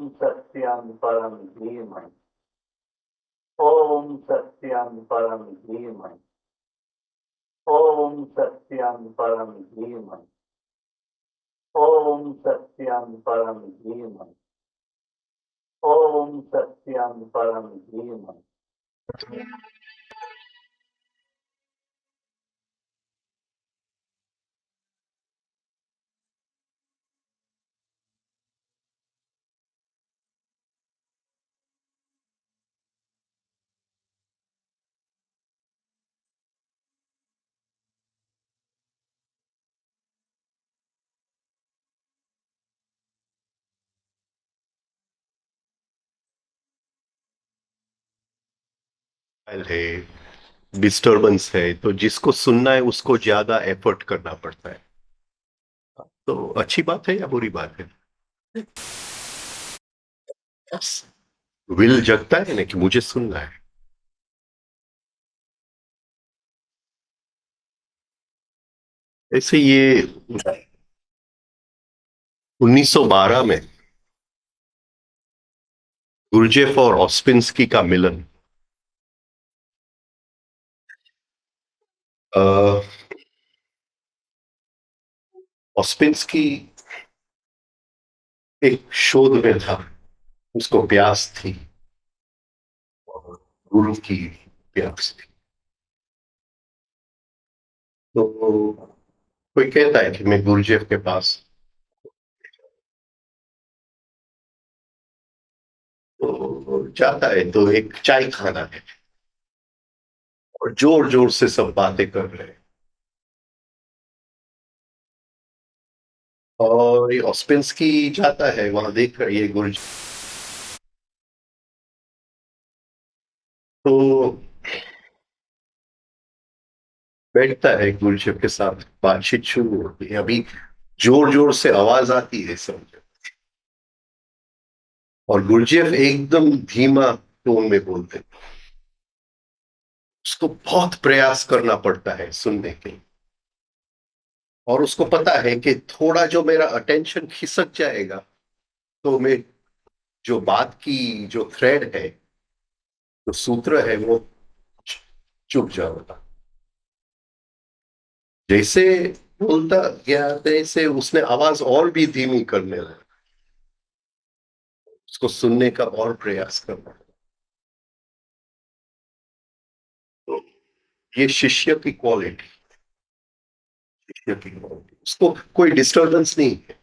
सत्यं परं धीमहि। ॐ सत्यं परं धीमहि। ॐ सत्यं परं धीमहि। ॐ सत्यं परं धीमहि। ॐ सत्यं परं धीमहि। है, डिस्टरबेंस है, तो जिसको सुनना है उसको ज्यादा एफर्ट करना पड़ता है। तो अच्छी बात है या बुरी बात है? विल जगता है ना कि मुझे सुनना है। ऐसे ये 1912 में गुरजेफ और ऑस्पिंस्की का मिलन। ऑस्पिंस्की एक शोध में था, उसको प्यास थी और गुरु की प्यास थी। तो कोई कहता है कि मैं गुरजेफ के पास, तो जाता है तो एक चाय खाना है और जोर जोर से सब बातें कर रहे हैं। और ये ऑस्पेंस्की जाता है वहां, देख रही है गुरु, तो बैठता है गुरुजी के साथ, बातचीत शुरू होती है। अभी जोर जोर से आवाज आती है सब, और गुरुजेफ एकदम धीमा टोन में बोलते हैं। उसको बहुत प्रयास करना पड़ता है सुनने के लिए, और उसको पता है कि थोड़ा जो मेरा अटेंशन खिसक जाएगा तो मैं जो बात की जो थ्रेड है, जो सूत्र है, वो चुप जाऊंगा। जैसे बोलता गया तैसे उसने आवाज और भी धीमी करने लगा, उसको सुनने का और प्रयास करना। तो ये शिष्य की क्वालिटी, शिष्य की क्वालिटी, उसको कोई डिस्टरबेंस नहीं है।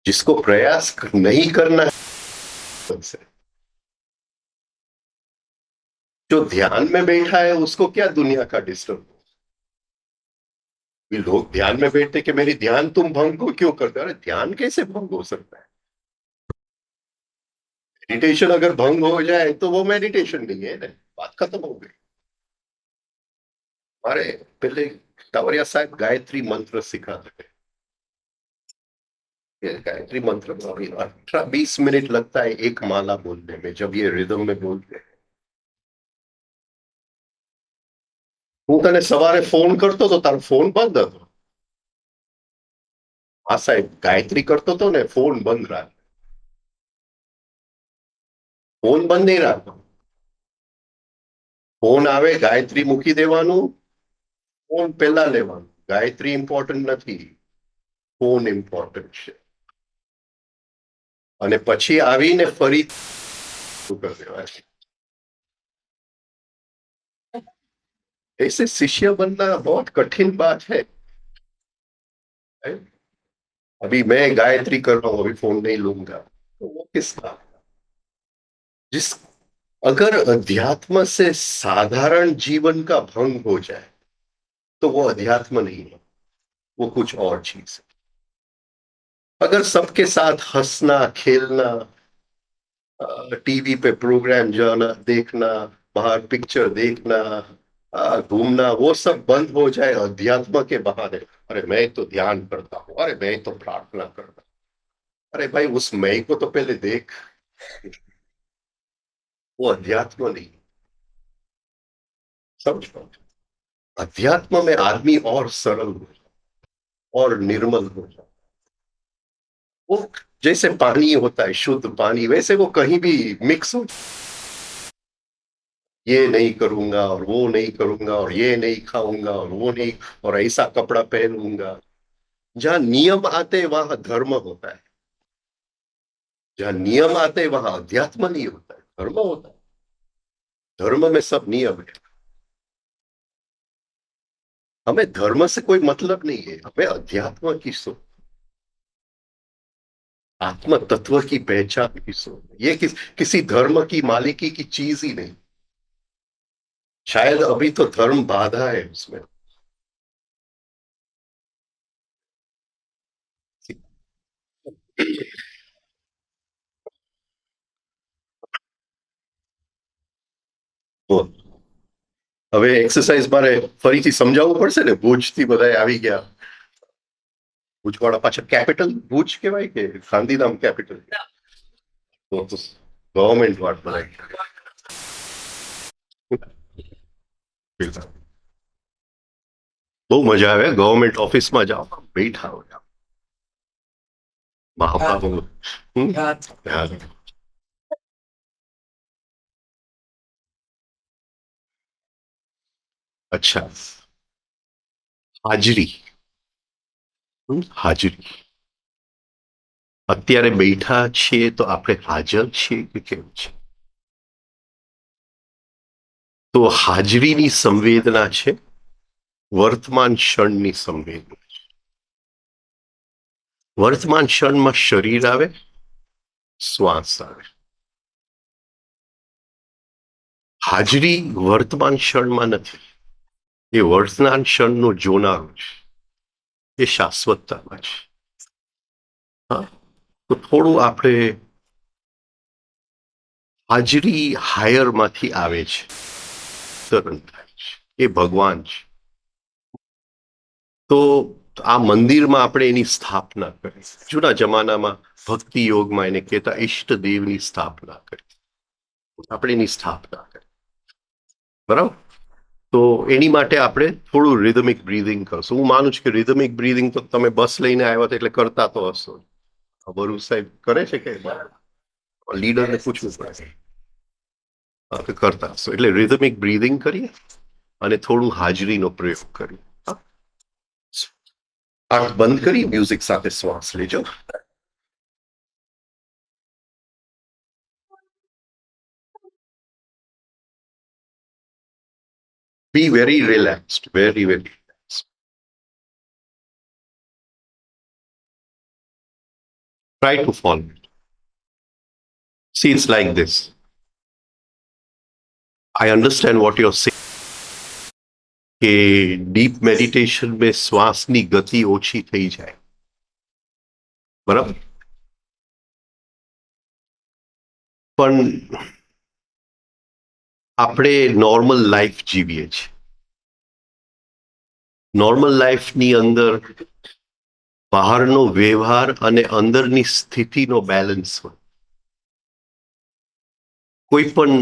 जिसको प्रयास नहीं करना है, जो ध्यान में बैठा है, उसको क्या दुनिया का डिस्टर्ब। लोग ध्यान में बैठते कि मेरी ध्यान तुम भंग को क्यों करते हो? अरे ध्यान कैसे भंग हो सकता है? मेडिटेशन अगर भंग हो जाए तो वो मेडिटेशन नहीं है ना, बात खत्म हो गई। हमारे पहले टावरिया साहब गायत्री मंत्र सिखाते थे। ये गायत्री मंत्र में अभी 18-20 मिनट लगता है एक माला बोलने में, जब ये रिदम में बोलते हैं। હું તને સવારે ફોન કરતો તો તારો ફોન બંધ હતો. હા સાહેબ, ગાયત્રી કરતો હતો ને, ફોન બંધ રાખ. ફોન બંધ નહીં રાખતો. ફોન આવે ગાયત્રી મૂકી દેવાનું, ફોન પહેલા લેવાનું. ગાયત્રી ઇમ્પોર્ટન્ટ નથી, ફોન ઇમ્પોર્ટન્ટ છે. અને પછી આવીને ફરી કરી દેવાય. ऐसे शिष्य बनना बहुत कठिन बात है. अभी मैं गायत्री कर रहा हूं, अभी फोन नहीं लूंगा, तो वो किस काम? जिस, अगर अध्यात्म से साधारण जीवन का भंग हो जाए तो वो अध्यात्म नहीं है, वो कुछ और चीज है। अगर सबके साथ हंसना खेलना, टीवी पे प्रोग्राम जाना देखना, बाहर पिक्चर देखना, घूमना, वो सब बंद हो जाए अध्यात्म के बहाने, अरे मैं तो ध्यान करता हूं, अरे मैं तो प्रार्थना करता हूं, अरे भाई उस मैं को तो पहले देख, वो अध्यात्म नहीं। समझ पाओ, अध्यात्म में आदमी और सरल हो जाए और निर्मल हो जाए। वो जैसे पानी होता है शुद्ध पानी, वैसे वो कहीं भी मिक्स हो, ये नहीं करूंगा और वो नहीं करूंगा और ये नहीं खाऊंगा और वो नहीं, और ऐसा कपड़ा पहनूंगा। जहां नियम आते वहां धर्म होता है, जहां नियम आते वहां अध्यात्म नहीं होता है, धर्म होता है। धर्म में सब नियम है। हमें धर्म से कोई मतलब नहीं है, हमें अध्यात्म की सोच, आत्म तत्व की पहचान की सोच। ये किसी धर्म की मालिकी की चीज ही नहीं। शायद अभी तो धर्म बाधा है उसमें। બોલ. હવે એક્સરસાઇઝ મારે ફરીથી સમજાવવું પડશે ને, ભુજથી બધા આવી ગયા. ભુજવાળા પાછા કેપિટલ ભુજ કહેવાય કે ગાંધીધામ કેપિટલ? તો ગવર્મેન્ટ વાળ બધા બહુ મજા આવે ગવર્મેન્ટ ઓફિસમાં જાઓ, બેઠા હોય મહાપ્રભુ. અચ્છા, હાજરી. હાજરી. અત્યારે બેઠા છીએ તો આપણે હાજર છીએ કે કેમ છે? તો હાજરીની સંવેદના છે, વર્તમાન ક્ષણની સંવેદના છે. વર્તમાન ક્ષણમાં શરીર આવે, શ્વાસ આવે. હાજરી વર્તમાન ક્ષણમાં નથી, એ વર્તમાન ક્ષણનો જોનારો છે, એ શાશ્વતતામાં છે. હા, તો થોડું આપણે હાજરી હાયરમાંથી આવે છે, તરણ થાય છે, એ ભગવાન છે. તો આ મંદિરમાં આપણે એની સ્થાપના કરી. જૂના જમાનામાં ભક્તિ યોગમાં એને કહેતા ઈષ્ટદેવની સ્થાપના કરી. આપણે એની સ્થાપના કરી, બરાબર? તો એની માટે આપણે થોડું રિધમિક બ્રીધિંગ કરશું. હું માનું છું કે રિધમિક બ્રીધિંગ તો તમે બસ લઈને આવ્યા હતા એટલે કરતા તો હશો. બરુ સાહેબ કરે છે કે લીડરને પૂછવું પડે? કરતા હશો. એટલે રિધમિક બ્રીધિંગ કરીએ અને થોડું હાજરીનો પ્રયોગ કરીએ. આંખ બંધ કરી મ્યુઝિક સાથે શ્વાસ લેજો. Be very relaxed, very, very relaxed. Try to follow it. See, it's like this. I understand what you're saying. કે ડીપ મેડિટેશન में શ્વાસની ગતિ ઓછી થઈ જાય, બરાબર? પણ આપણે નોર્મલ લાઈફ જીવીએ છીએ. નોર્મલ લાઈફની અંદર બહારનો વ્યવહાર અને અંદરની સ્થિતિનો બેલેન્સ હોય. કોઈ પણ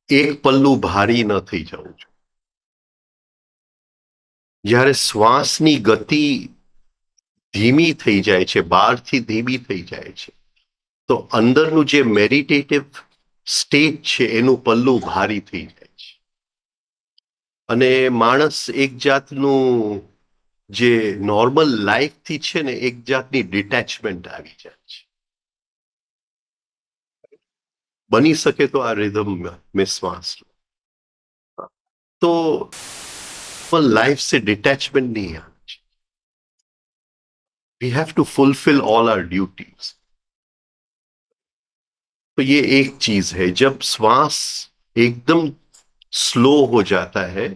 એક પલ્લું ભારી ન થઈ જવું જોઈએ. જ્યારે શ્વાસની ગતિ ધીમી થઈ જાય છે, બહારથી ધીમી થઈ જાય છે, તો અંદરનું જે મેડિટેટિવ સ્ટેટ છે એનું પલ્લું ભારી થઈ જાય છે અને માણસ એક જાતનું જે નોર્મલ લાઈફથી છે ને એક જાતની ડિટેચમેન્ટ આવી જાય છે. બની શકે તો આ रिदम में श्वास लो तो लाइफ से डिटैचमेंट नहीं आना चाहिए. We have to fulfil all our duties. तो ये एक चीज है. जब श्वास एकदम स्लो हो जाता है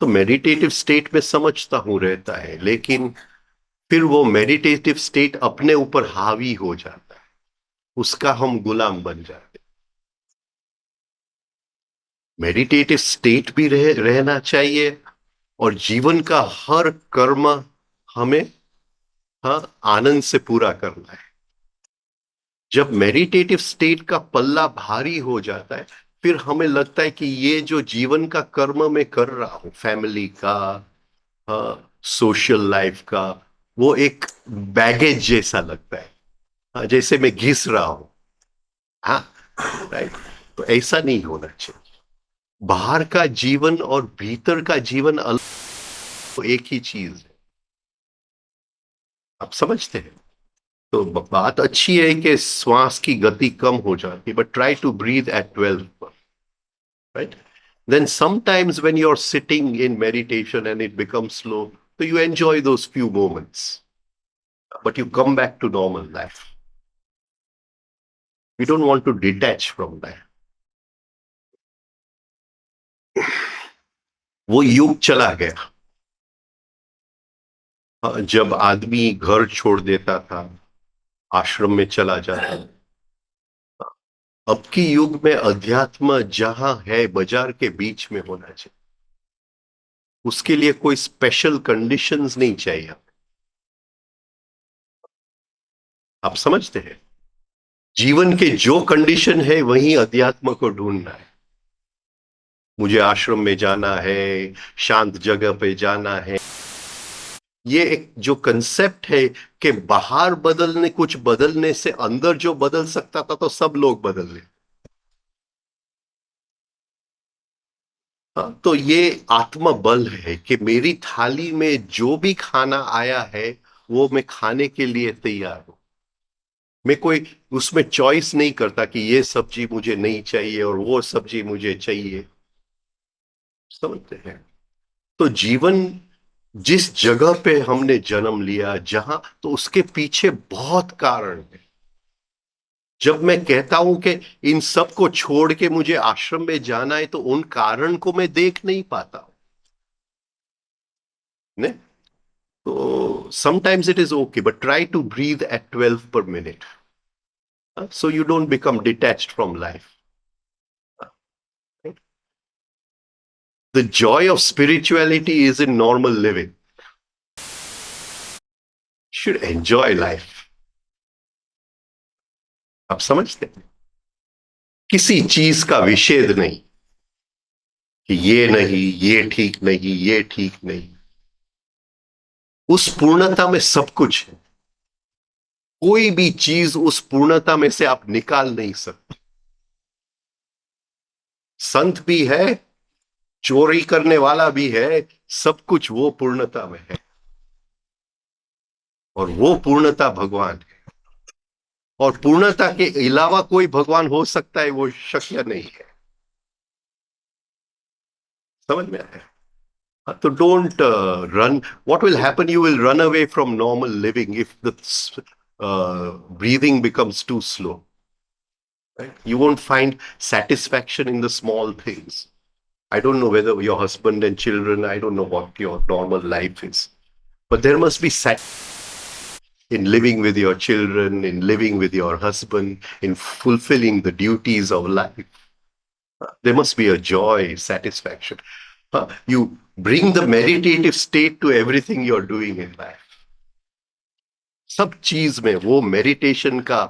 तो मेडिटेटिव स्टेट में समझता हूं रहता है, लेकिन फिर वो मेडिटेटिव स्टेट अपने ऊपर हावी हो जाता है, उसका हम गुलाम बन जाते. मेडिटेटिव स्टेट भी रहना चाहिए और जीवन का हर कर्म हमें आनंद से पूरा करना है. जब मेडिटेटिव स्टेट का पल्ला भारी हो जाता है फिर हमें लगता है कि ये जो जीवन का कर्म मैं कर रहा हूं, फैमिली का, सोशल लाइफ का, वो एक बैगेज जैसा लगता है. जैसे मैं घिस रहा हूं। हाँ, राइट। तो ऐसा नहीं होना चाहिए। बाहर का जीवन और भीतर का जीवन अलग, तो एक ही चीज है। आप समझते हैं? तो बात अच्छी है कि श्वास की गति कम हो जाती है, but try to breathe at 12, right? Then sometimes when you're sitting in meditation and it becomes slow, so you enjoy those few moments, but you come back to normal life. We don't want to detach from that. वो युग चला गया, जब आदमी घर छोड़ देता था, आश्रम में चला जाता था। अब की युग में अध्यात्म जहां है बाजार के बीच में होना चाहिए। उसके लिए कोई स्पेशल कंडीशंस नहीं चाहिए। आप समझते हैं? जीवन के जो कंडीशन है वही अध्यात्म को ढूंढना है। मुझे आश्रम में जाना है, शांत जगह पे जाना है। ये एक जो कंसेप्ट है कि बाहर बदलने, कुछ बदलने से अंदर जो बदल सकता था तो सब लोग बदल ले। तो ये आत्म बल है कि मेरी थाली में जो भी खाना आया है वो मैं खाने के लिए तैयार हूं। मैं कोई उसमें चॉइस नहीं करता कि ये सब्जी मुझे नहीं चाहिए और वो सब्जी मुझे चाहिए। समझते हैं? तो जीवन जिस जगह पे हमने जन्म लिया, जहां, तो उसके पीछे बहुत कारण है। जब मैं कहता हूं कि इन सब को छोड़ के मुझे आश्रम में जाना है, तो उन कारण को मैं देख नहीं पाता हूं। ने तो sometimes it is okay, but try to breathe at 12 per minute, so you don't become detached from life. The joy of spirituality is in normal living. Should enjoy life. आप समझते हैं? किसी चीज का विषेद नहीं कि ये नहीं, ये ठीक नहीं, ये ठीक नहीं। उस पूर्णता में सब कुछ है। कोई भी चीज उस पूर्णता में से आप निकाल नहीं सकते। संत भी है, चोरी करने वाला भी है, सब कुछ वो पूर्णता में है। और वो पूर्णता भगवान है। और पूर्णता के अलावा कोई भगवान हो सकता है, वो शक्य नहीं है। समझ में आया? तो don't run. What will happen? You will run away from normal living if the breathing becomes too slow. Right? You won't find satisfaction in the small things. I don't know whether your husband and children, I don't know what your normal life is, but there must be in living with your children, in living with your husband, in fulfilling the duties of life. There must be a joy, satisfaction. You bring the meditative state to everything you're doing in life. सब चीज में वो meditation का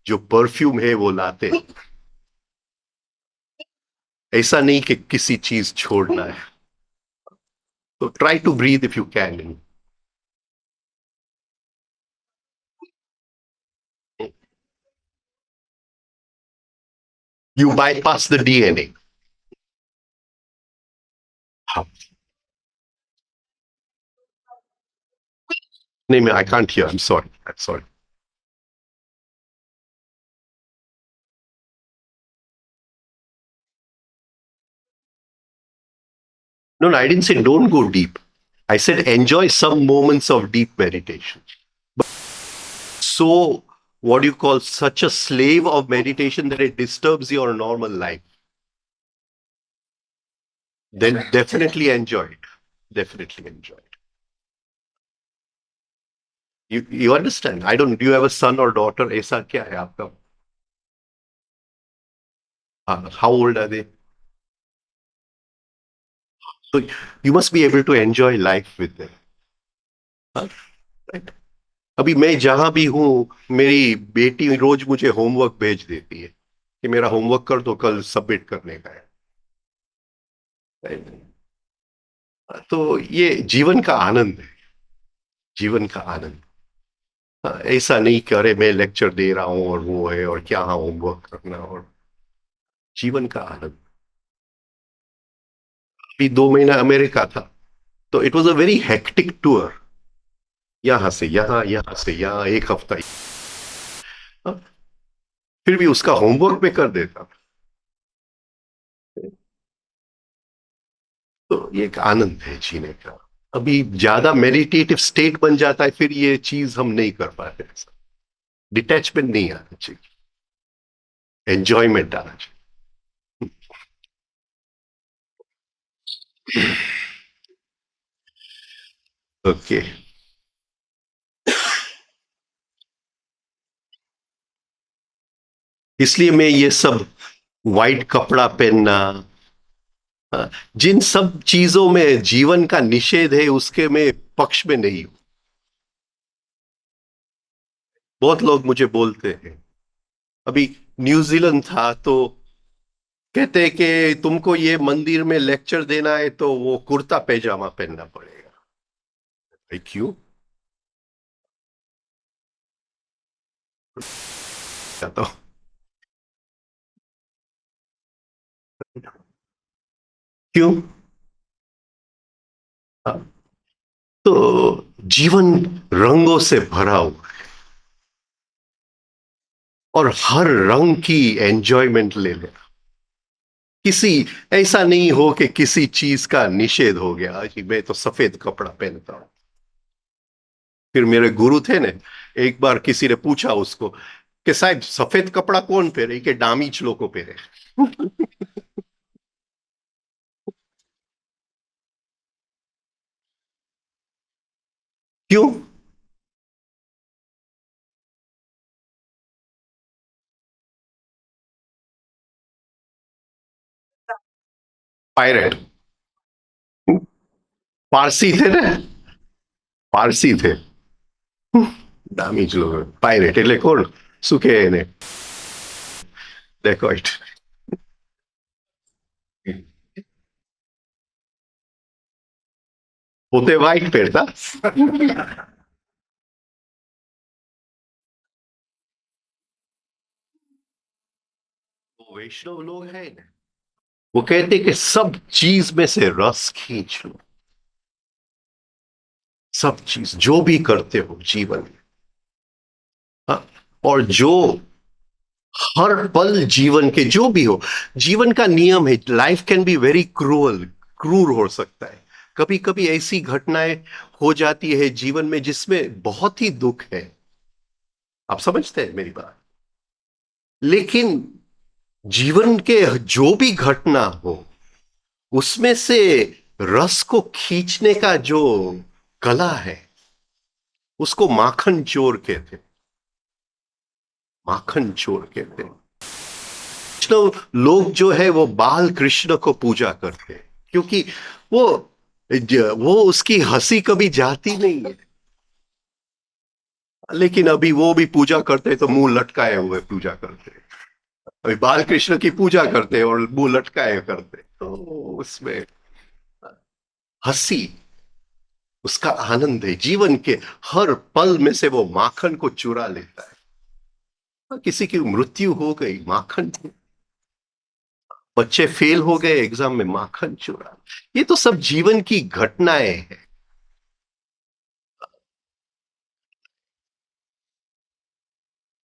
जो perfume है वो लाते हैं। ऐसा नहीं कि किसी चीज छोड़ना है। तो try to breathe if you can. You bypass the DNA. हाँ. नहीं, I can't hear. I'm sorry. I'm sorry. No, no, I didn't say don't go deep. I said enjoy some moments of deep meditation. But so, what do you call, such a slave of meditation that it disturbs your normal life, then definitely enjoy it. Definitely enjoy it. You understand? I don't. Do you have a son or daughter? ऐसा क्या है आपका? How old are they? So you must be able to enjoy life with them. Right? अभी मैं जहां भी हूं, मेरी बेटी रोज मुझे होमवर्क भेज देती है कि मेरा होमवर्क कर दो, कल सबमिट करने का है। तो ये जीवन का आनंद है। जीवन का आनंद। ऐसा नहीं कि अरे मैं लेक्चर दे रहा हूं और वो है और क्या होमवर्क करना और जीवन का आनंद। अभी 2 महीना अमेरिका था, तो it was a very hectic tour. यहां से यहां, यहां से यहां, एक हफ्ता। हाँ, फिर भी उसका होमवर्क में कर देता। तो ये एक आनंद है जीने का। अभी ज्यादा मेडिटेटिव स्टेट बन जाता है, फिर ये चीज हम नहीं कर पाते। डिटैचमेंट नहीं आना चाहिए, एंजॉयमेंट आना चाहिए। ओके। इसलिए मैं ये सब वाइट कपड़ा पहनना, जिन सब चीजों में जीवन का निषेध है उसके मैं पक्ष में नहीं हूं। बहुत लोग मुझे बोलते हैं, अभी न्यूजीलैंड था तो कहते हैं कि तुमको ये मंदिर में लेक्चर देना है तो वो कुर्ता पैजामा पहनना पड़ेगा। भाई क्यों? कहता हूं, क्यों? हाँ, तो जीवन रंगों से भरा हुआ, और हर रंग की एंजॉयमेंट ले ले। किसी ऐसा नहीं हो कि किसी चीज का निषेध हो गया कि मैं तो सफेद कपड़ा पहनता हूं। फिर मेरे गुरु थे ने, एक बार किसी ने पूछा उसको कि साहब सफेद कपड़ा कौन पहने, कि डामीज लोग को पहने। क्यों? पायरेट, पारसी थे ना, पारसी थे। डामीज लोग पायरेट એટલે કોણ? શું કહે એને? ડેકોઇટ। પોતે વ્હાઈટ પહેરતા। वो वैष्णव लोग हैं ना, वो कहते कि सब चीज में से रस खींच लो। सब चीज जो भी करते हो जीवन में, हाँ, और जो हर पल जीवन के जो भी हो, जीवन का नियम है, life can be very cruel, क्रूर हो सकता है। कभी कभी ऐसी घटनाएं हो जाती है जीवन में जिसमें बहुत ही दुख है। आप समझते हैं मेरी बात? लेकिन जीवन के जो भी घटना हो, उसमें से रस को खींचने का जो कला है, उसको माखन चोर कहते हैं। माखन चोर कहते हैं। वैष्णव लोग जो है वो बाल कृष्ण को पूजा करते हैं, क्योंकि वो वो उसकी हंसी कभी जाती नहीं है। लेकिन अभी वो भी पूजा करते हैं तो मुंह लटकाए हुए पूजा करते हैं। अभी बाल कृष्ण की पूजा करते हैं और मुंह लटकाए करते हैं, तो उसमें हंसी, उसका आनंद है। जीवन के हर पल में से वो माखन को चुरा लेता है। किसी की मृत्यु हो गई, माखन, बच्चे फेल हो गए एग्जाम में, माखन चुरा। ये तो सब जीवन की घटनाएं हैं।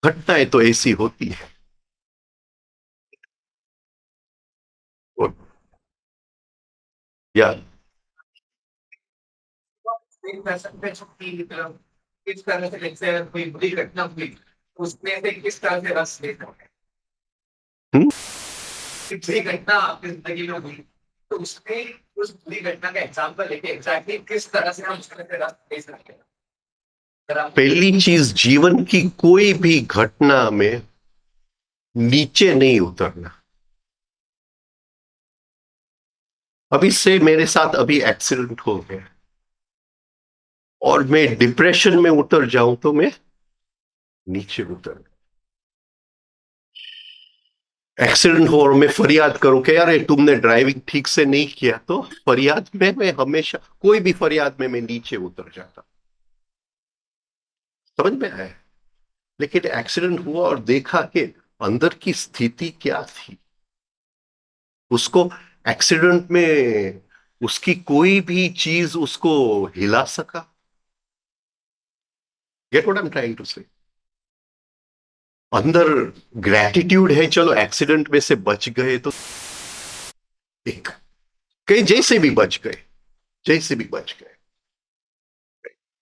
घटनाएं तो ऐसी होती है। या एक पर्सन पे छुट्टी की तरफ किस तरह से जैसे कोई बुरी घटना हुई, उसमें से किस तरह से रस लेता है। हम्म, एक बुरी घटना आपकी जिंदगी में हुई, तो उसमें उस बुरी घटना का एग्जाम्पल लेके एग्जैक्टली किस तरह से हम उसमें से रस ले सकते हैं। पहली चीज, जीवन की कोई भी घटना में नीचे नहीं उतरना। अभी से मेरे साथ अभी एक्सीडेंट हो गया और मैं डिप्रेशन में उतर जाऊं तो मैं नीचे उतर, एक्सीडेंट हो और मैं फरियाद करूं कि यार तुमने ड्राइविंग ठीक से नहीं किया, तो फरियाद में मैं हमेशा, कोई भी फरियाद में मैं नीचे उतर जाता। समझ में आया? लेकिन एक्सीडेंट हुआ और देखा कि अंदर की स्थिति क्या थी। उसको एक्सीडेंट में उसकी कोई भी चीज उसको हिला सका। Get what I am trying to say? अंदर ग्रेटिट्यूड है, चलो एक्सीडेंट में से बच गए तो एक, कहीं जैसे भी बच गए, जैसे भी बच गए,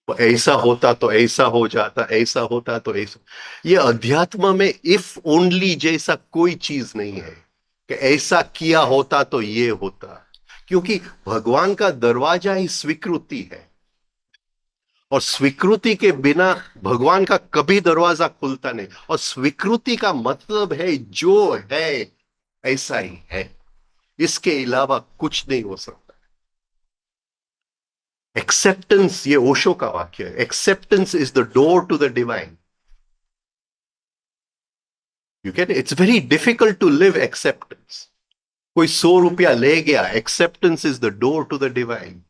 ऐसा होता तो ऐसा हो जाता, ऐसा होता तो ऐसा। ये अध्यात्म में इफ ओनली जैसा कोई चीज नहीं है कि ऐसा किया होता तो ये होता। क्योंकि भगवान का दरवाजा ही स्वीकृति है, और स्वीकृति के बिना भगवान का कभी दरवाजा खुलता नहीं। और स्वीकृति का मतलब है जो है ऐसा ही है, इसके अलावा कुछ नहीं हो सकता। एक्सेप्टेंस, ये ओशो का वाक्य है, acceptance is the door to the divine. You can, it's very difficult to live acceptance. कोई 100 रुपया ले गया, acceptance is the door to the divine.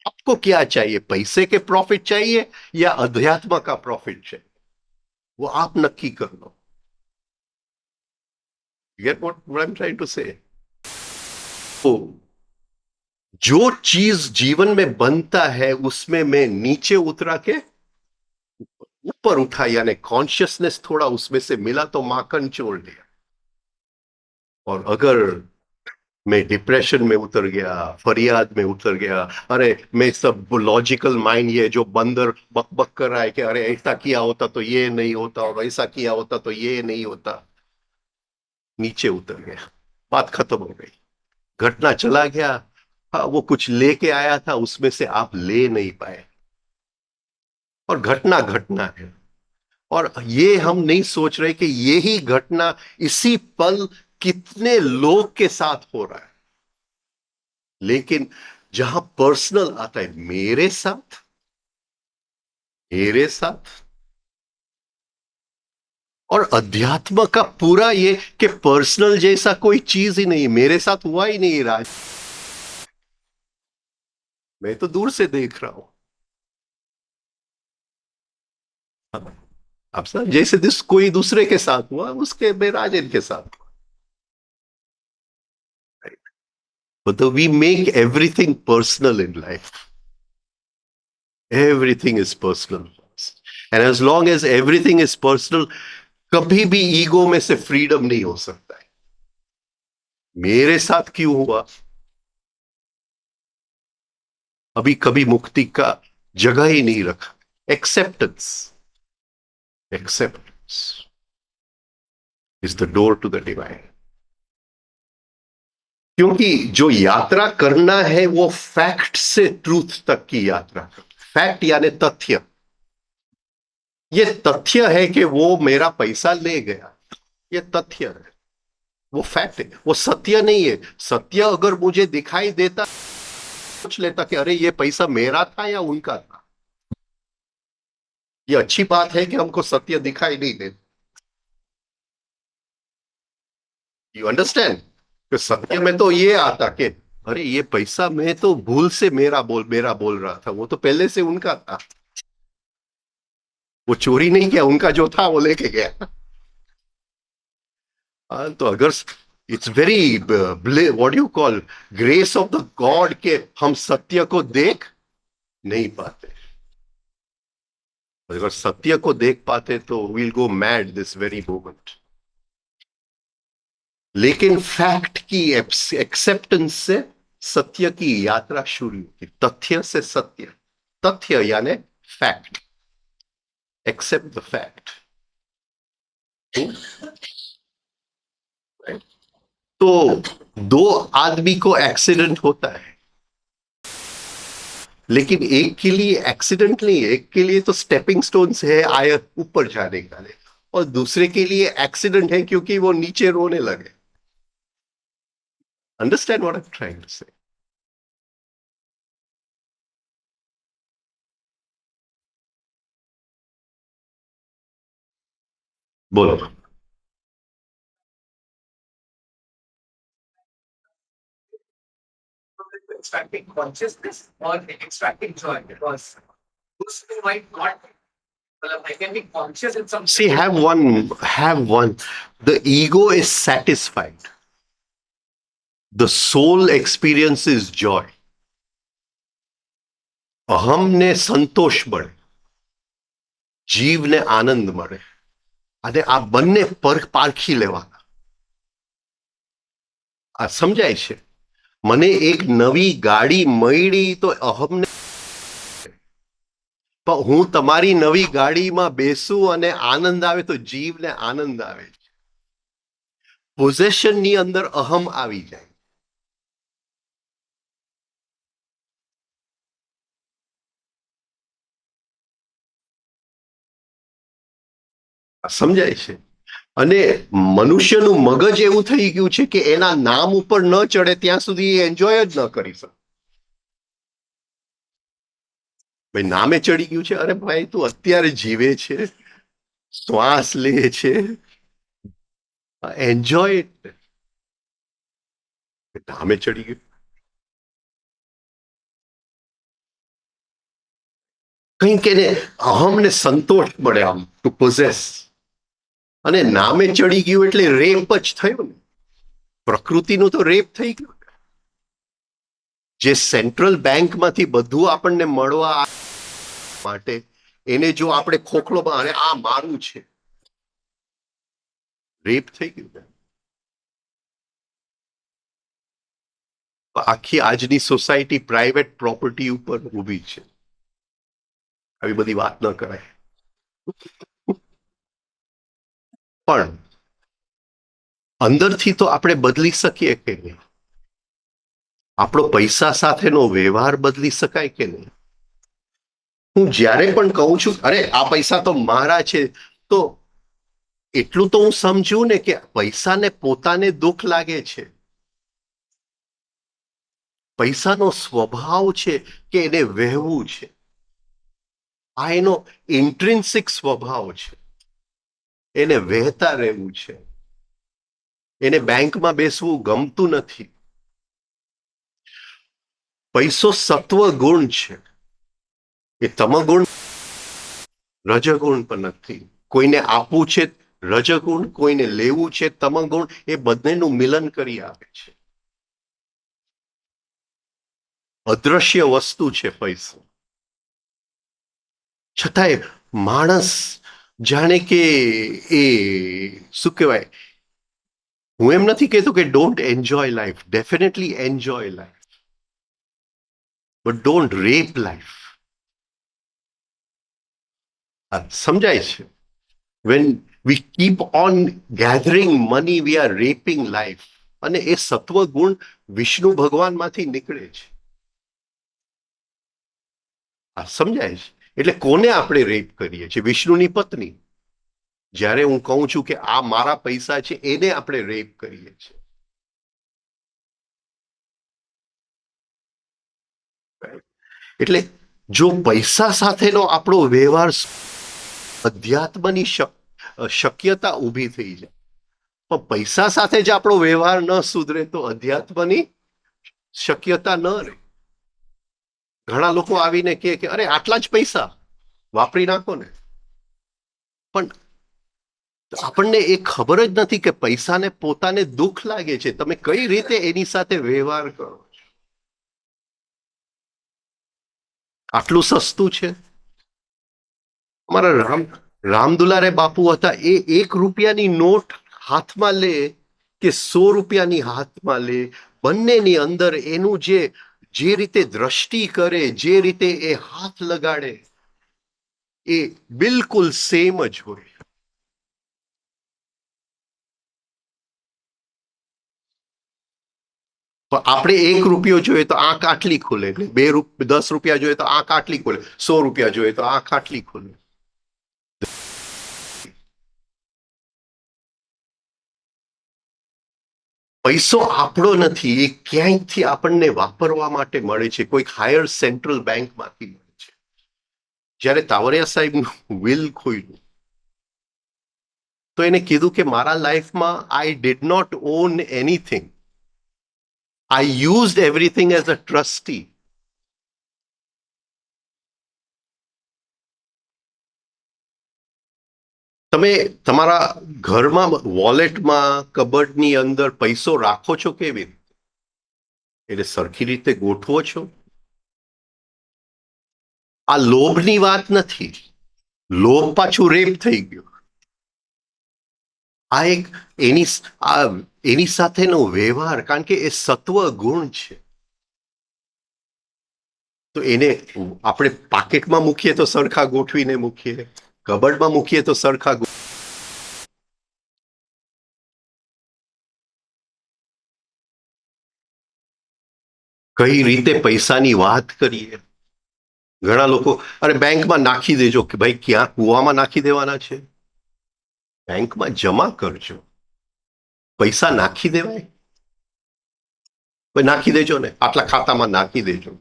आपको क्या चाहिए? पैसे के प्रॉफिट चाहिए या अध्यात्म का प्रॉफिट चाहिए? वो आप नक्की कर लो। Get what I am trying to say? तो जो चीज जीवन में बनता है उसमें मैं नीचे उतरा के ऊपर उठा, यानी कॉन्शियसनेस थोड़ा उसमें से मिला तो माखन छोड़ लिया। और अगर मैं डिप्रेशन में उतर गया, फरियाद में उतर गया, अरे मैं सब लॉजिकल माइंड ये जो बंदर बक बक कर रहा है कि अरे ऐसा किया होता तो ये नहीं होता और ऐसा किया होता तो ये नहीं होता, नीचे उतर गया, बात खत्म हो गई। घटना चला गया। हाँ, वो कुछ लेके आया था, उसमें से आप ले नहीं पाए, और घटना घटना है। और ये हम नहीं सोच रहे कि यही घटना इसी पल कितने लोग के साथ हो रहा है। लेकिन जहां पर्सनल आता है, मेरे साथ, मेरे साथ, और अध्यात्म का पूरा ये कि पर्सनल जैसा कोई चीज ही नहीं, मेरे साथ हुआ ही नहीं राज, मैं तो दूर से देख रहा हूं। आप सब जैसे दिस कोई दूसरे के साथ हुआ, उसके बेराजन के साथ हुआ। मतलब we make everything personal in life, everything is personal. And as long as everything is personal, कभी भी ईगो में से फ्रीडम नहीं हो सकता है। मेरे साथ क्यों हुआ, अभी कभी मुक्ति का जगह ही नहीं रखा। Acceptance, acceptance is the door to the divine. क्योंकि जो यात्रा करना है वो फैक्ट से ट्रूथ तक की यात्रा। फैक्ट यानी तथ्य। ये तथ्य है कि वो मेरा पैसा ले गया, ये तथ्य है, वो फैक्ट है, वो सत्य नहीं है। सत्य अगर मुझे दिखाई देता, सोच लेता कि अरे ये पैसा मेरा था या उनका था। ये अच्छी बात है कि हमको सत्य दिखाई नहीं देता। You understand? कि सत्य में तो ये आता कि अरे ये पैसा मैं तो भूल से मेरा बोल रहा था, वो तो पहले से उनका था, वो चोरी नहीं किया, उनका जो था वो लेके गया। तो अगर it's very what you call grace of the God के हम सत्य को देख नहीं पाते। अगर सत्य को देख पाते तो we'll go mad this very moment. लेकिन फैक्ट की एक्सेप्टेंस से सत्य की यात्रा शुरू होती, तथ्य से सत्य। तथ्य यानी फैक्ट, एक्सेप्ट द फैक्ट। तो दो आदमी को एक्सीडेंट होता है, लेकिन एक के लिए एक्सीडेंट नहीं है, एक के लिए तो स्टेपिंग स्टोन्स है आय ऊपर जाने का, और दूसरे के लिए एक्सीडेंट है क्योंकि वो नीचे रोने लगे। Understand what I am trying to say? बोलो। extracting consciousness or extracting joy, because those who might not Well, I can be conscious in some. See, have one. The ego is satisfied. The soul experiences joy. અહમને સંતોષ મળે, જીવને આનંદ મળે, અને આ બંને પારખી લેવાના. આ સમજાય છે? મને એક નવી ગાડી મળી તો અહમને, પણ હું તમારી નવી ગાડીમાં બેસું અને આનંદ આવે તો જીવને આનંદ આવે છે. પોઝેશનની અંદર અહમ આવી જાય. સમજાય છે? અને મનુષ્યનું મગજ એવું થઈ ગયું છે કે એના નામ ઉપર ન ચડે ત્યાં સુધી એ એન્જોય જ ન કરી શકે. ભાઈ નામે ચડી ગયું છે, અરે ભાઈ તું અત્યારે જીવે છે, શ્વાસ લે છે, એન્જોય. નામે ચડી ગયું. કંઈક એને અહમને સંતોષ મળે આમ ટુ પોઝેસ. અને નામે ચડી ગયું એટલે રેપ જ થયો ને. પ્રકૃતિનું તો રેપ થઈ ગયું. જે સેન્ટ્રલ બેંકમાંથી બધું આપણને મળવા માટે એને જો આપણે ખોખલો અને આ મારું છે, રેપ થઈ ગયું. આખી આજની સોસાયટી પ્રાઇવેટ પ્રોપર્ટી ઉપર ઊભી છે. આવી બધી વાત ન કરાય. પણ અંદરથી તો આપણે બદલી શકીએ કે નહીં? આપણો પૈસા સાથેનો વ્યવહાર બદલી શકાય કે નહીં? હું જ્યારે પણ કહું છું અરે આ પૈસા તો મારા છે, તો એટલું તો હું સમજુ ને કે પૈસાને પોતાને દુઃખ લાગે છે. પૈસાનો સ્વભાવ છે કે એને વહેવું છે. આ એનો ઇન્ટ્રિન્સિક સ્વભાવ છે. એને વહેતા રહેવું છે. એને બેંકમાં બેસવું ગમતું નથી. પૈસો સત્વ ગુણ છે, એ તમગુણ રજગુણ પણ નથી. કોઈને આપવું છે રજગુણ, કોઈને લેવું છે તમગુણ. એ બંનેનું મિલન કરી આપે છે. અદ્રશ્ય વસ્તુ છે પૈસો. છતાંય માણસ જાણે કે એ શું કહેવાય, હું એમ નથી કહેતો કે don't enjoy life, definitely enjoy life, but don't rape life. સમજાય છે? When we keep on gathering money we are raping life. અને એ સત્વ ગુણ વિષ્ણુ ભગવાનમાંથી નીકળે છે. આ સમજાય છે? એટલે કોને આપણે રેપ કરીએ છીએ? વિષ્ણુની પત્ની. જ્યારે હું કહું છું કે આ મારા પૈસા છે, એને આપણે રેપ કરીએ છીએ. એટલે જો પૈસા સાથેનો આપણો વ્યવહાર, અધ્યાત્મની શક્યતા ઊભી થઈ જાય. પણ પૈસા સાથે જ આપણો વ્યવહાર ન સુધરે તો અધ્યાત્મની શક્યતા ન રહે. ઘણા લોકો આવીને કહે કે અરે આટલા જ પૈસા વાપરી નાખો ને. પણ આપણને એ ખબર જ નથી કે પૈસાને પોતાને દુઃખ લાગે છે. તમે કઈ રીતે એની સાથે વ્યવહાર કરો છો? આટલું સસ્તું છે. અમારા રામદુલારે બાપુ હતા, એ 1 રૂપિયાની નોટ હાથમાં લે કે 100 રૂપિયાની હાથમાં લે, બંનેની અંદર એનું જે રીતે દ્રષ્ટિ કરે, જે રીતે એ હાથ લગાડે, એ બિલકુલ સેમ જ હોય. આપણે 1 રૂપિયો જોઈએ તો આંખ આટલી ખુલે, 10 રૂપિયા જોઈએ તો આંખ આટલી ખુલે, 100 રૂપિયા જોઈએ તો આંખ આટલી ખુલે. પૈસો આપણો નથી, એ ક્યાંયથી આપણને વાપરવા માટે મળે છે. કોઈક હાયર સેન્ટ્રલ બેંકમાંથી મળે છે. જ્યારે તાવરિયા સાહેબનું વિલ ખોલ્યું તો એને કીધું કે મારા લાઈફમાં I did not own anything, I used everything as a trustee. તમે તમારા ઘરમાં વોલેટમાં કબડની અંદર પૈસો રાખો છો કેવી રીતે? એટલે સરખી રીતે ગોઠવો છો? આ લોભની વાત નથી. લોભ પાછું રેપ થઈ ગયું. આ એક એની સાથેનો વ્યવહાર, કારણ કે એ સત્વ ગુણ છે. તો એને આપણે પાકેટમાં મૂકીએ તો સરખા ગોઠવીને મૂકીએ, કબડમાં મૂકીએ તો સરખા. કઈ રીતે પૈસાની વાત કરીએ. ઘણા લોકો અરે બેંકમાં નાખી દેજો, કે ભાઈ ક્યાં કુવામાં નાખી દેવાના છે? બેંકમાં જમા કરજો. પૈસા નાખી દેવાય? નાખી દેજો ને, આટલા ખાતામાં નાખી દેજો.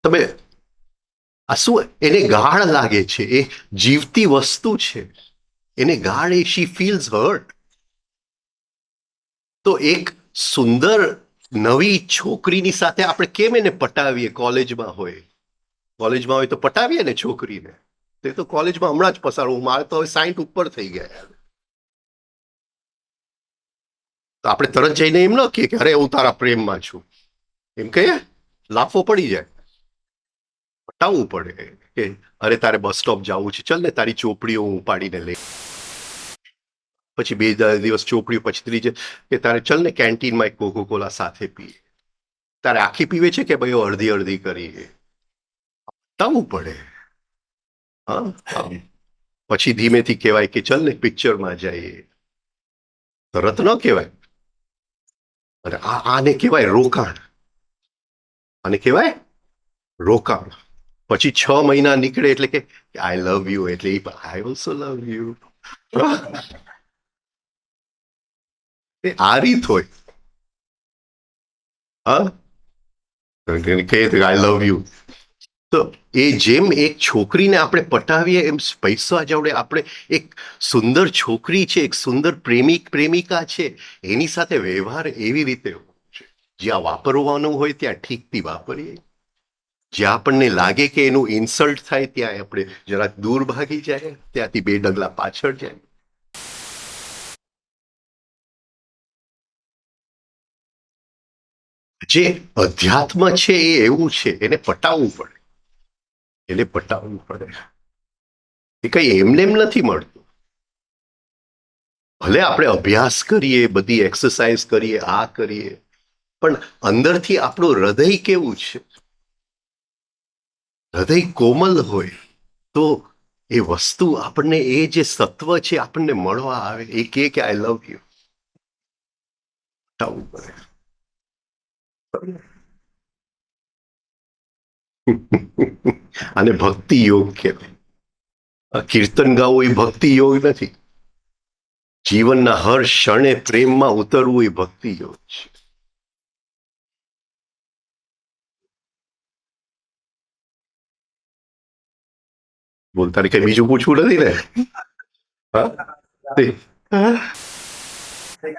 તમે આ શું, એને ગાળ લાગે છે, એ જીવતી વસ્તુ છે, એને ગાળ, એ શી ફીલ્સ હર્ટ. તો એક સુંદર નવી છોકરીની સાથે આપણે કેમ એને પટાવીએ? કોલેજમાં હોય તો પટાવીએ ને છોકરીને. તે તો કોલેજમાં હમણાં જ પસાર, મારે તો હવે 60 ઉપર થઈ ગયા. તો આપણે તરત જઈને એમ ન કહીએ કે અરે હું તારા પ્રેમમાં છું, એમ કહીએ? લાફો પડી જાય. પટાવવું પડે કે અરે તારે બસ સ્ટોપ જવું છે, ચલ ને તારી ચોપડીઓ હું ઉપાડીને લઈ. પછી 2 દિવસ ચોપડીઓ, પછી ત્રીજે કે તારે ચલ ને કેન્ટીનમાં એક કોકો કોલા સાથે પીએ. તારે આખી પીવે છે કે ભાઈ અડધી અડધી કરી? પટાવવું પડે. હા, પછી ધીમેથી કહેવાય કે ચલ ને પિક્ચરમાં જઈએ. તરત ન કહેવાય. અને આને કહેવાય રોકાણ. આને કહેવાય રોકાણ. પછી 6 મહિના નીકળે એટલે કે આઈ લવ યુ, એટલે આઈ ઓલ્સો લવ યુ. આ રીત હોય. હા, આઈ લવ યુ. તો એ જેમ એક છોકરીને આપણે પટાવીએ એમ પૈસા જોડે આપણે એક સુંદર છોકરી છે, એક સુંદર પ્રેમિકા છે, એની સાથે વ્યવહાર એવી રીતે છે. જ્યાં વાપરવાનું હોય ત્યાં ઠીકથી વાપરીએ. જ્યાં આપણને લાગે કે એનું ઇન્સલ્ટ થાય ત્યાં આપણે જરાક દૂર ભાગી જાય, ત્યાંથી 2 ડગલા પાછળ જાય. જે અધ્યાત્મ છે એ એવું છે, એને પટાવવું પડે. એ કઈ એમને એમ નથી મળતું. ભલે આપણે અભ્યાસ કરીએ, બધી એક્સરસાઇઝ કરીએ, આ કરીએ, પણ અંદરથી આપણું હૃદય કેવું છે? હૃદય કોમલ હોય તો એ વસ્તુ આપણને, એ જે સત્વ છે આપણને મળવા આવે. એ કે આઈ લવ યુ. પટાવવું પડે. અને ભક્તિ યોગ કહેવાય. કીર્તન ગાવું એ ભક્તિ યોગ નથી. જીવનના હર ક્ષણે પ્રેમમાં ઉતરવું એ ભક્તિ યોગ છે. બોલ, તારે કઈ બીજું પૂછવું નથી ને?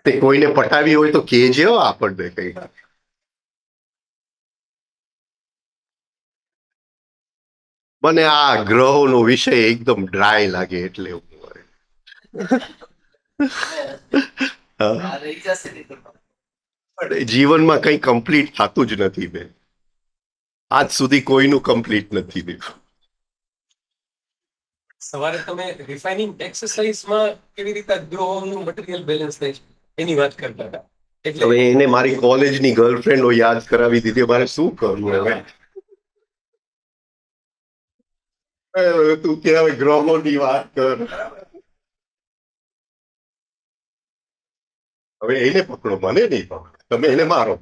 તે કોઈને પટાવી હોય તો કેજે આપણને કઈ. મને આ ગ્રહોનો વિષય એકદમ ડ્રાય લાગે એટલે જીવનમાં કઈ કમ્પ્લીટ થતું જ નથી. બેન, આજ સુધી કોઈનું કમ્પ્લીટ નથી થયું. સવારે તમે રિફાઇનિંગ એક્સરસાઇઝમાં કેવી રીતે ગ્રોનું મટીરિયલ બેલેન્સ થાય છે એની વાત કરતા હતા. એટલે હવે એને મારી કોલેજની ગર્લફ્રેન્ડો યાદ કરાવી દીધી. મારે શું કરવું હવે? તું કે હવે ગ્રહોની વાત કર. હવે એને પકડો, મને નહીં પકડો. તમે એને મારો.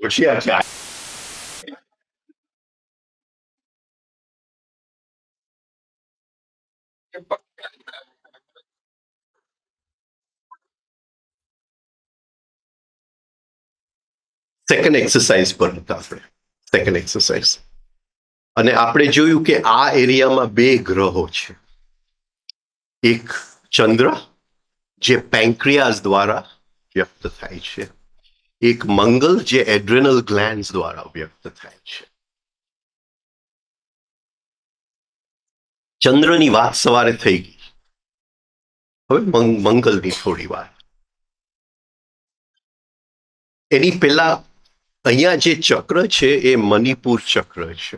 હોશિયાર છે. સેકન્ડ એક્સરસાઇઝ પર હતા આપણે. Second exercise. અને આપણે જોયું કે આ એરિયામાં 2 ગ્રહો છે. એક ચંદ્ર, જે પેન્ક્રિયાઝ દ્વારા વ્યક્ત થાય છે, એક મંગલ જે એડ્રેનલ ગ્લેન્ડ દ્વારા વ્યક્ત થાય છે. ચંદ્રની વાત સવારે થઈ ગઈ, હવે મંગલની થોડી વાત. એની પહેલા અહીંયા જે ચક્ર છે એ મણિપુર ચક્ર છે.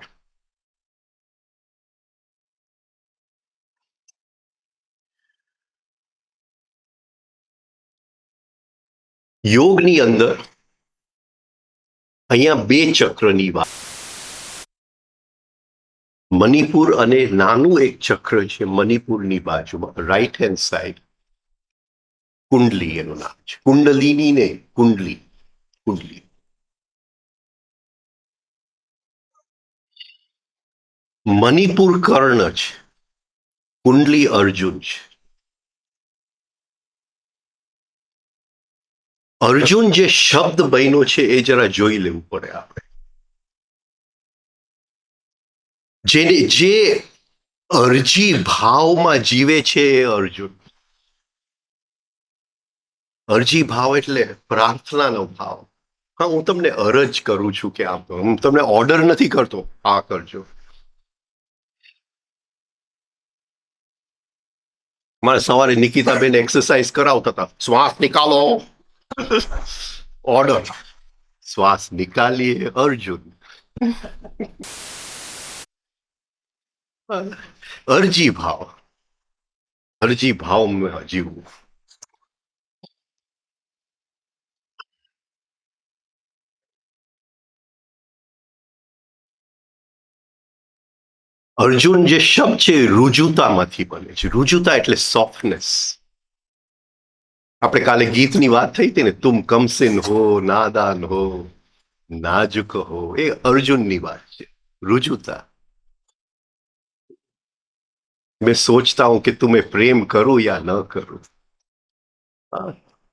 યોગની અંદર અહીંયા બે ચક્રની વાત, મણિપુર અને નાનું એક ચક્ર છે મણિપુરની બાજુમાં રાઈટ હેન્ડ સાઈડ, કુંડલી એનું નામ છે. કુંડલીની ને કુંડલી, કુંડલી. મણિપુર કર્ણ છે, કુંડલી અર્જુન છે. અર્જુન જે શબ્દ બન્યો છે એ જરા જોઈ લેવું પડે આપણે. જે અરજી ભાવમાં જીવે છે એ અર્જુન. અરજી ભાવ એટલે પ્રાર્થનાનો ભાવ. હા, હું તમને અરજ કરું છું કે આપ, હું તમને ઓર્ડર નથી કરતો આ કરજો. મારે સવારે નિકિતાબેન એક્સરસાઇઝ કરાવતા હતા, શ્વાસ નિકાલો, ઓર્ડર, શ્વાસ નિકાલીએ અર્જુન. અરજી ભાવ, અરજી ભાવમાં જીવવું. અર્જુન જે શબ્દ છે રુજુતામાંથી બને છે. રુજુતા એટલે સોફ્ટનેસ. આપણે કાલે ગીતની વાત થઈ હતી ને, તુમ કમસિન હો, નાદાન હો, નાજુક હો, એ અર્જુનની વાત છે, રુજુતા. मैं सोचता हूं कि तुम्हें प्रेम करूं या न करूं.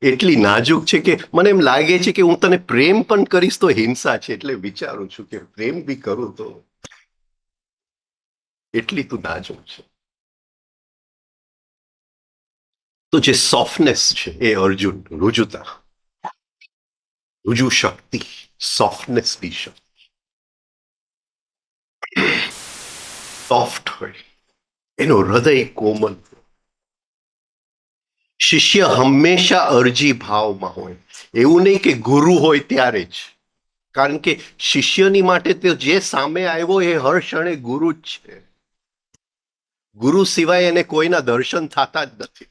એટલી નાજુક છે કે મને એમ લાગે છે કે હું તને પ્રેમ પણ કરીશ તો હિંસા છે, એટલે વિચારું છું કે પ્રેમ બી કરું તો. એટલી તું નાજુક છે. તો જે સોફ્ટનેસ છે એ અર્જુન, રુજુતા, રુજુ શક્તિ, સોફ્ટનેસ ની શક્તિ. સોફ્ટ હોય, એનો હૃદય કોમલ. શિષ્ય હંમેશા અરજી ભાવમાં હોય. એવું નહીં કે ગુરુ હોય ત્યારે જ, કારણ કે શિષ્યની માટે તે જે સામે આવ્યો એ હર ક્ષણે ગુરુ જ છે. ગુરુ સિવાય એને કોઈના દર્શન થતા જ નથી.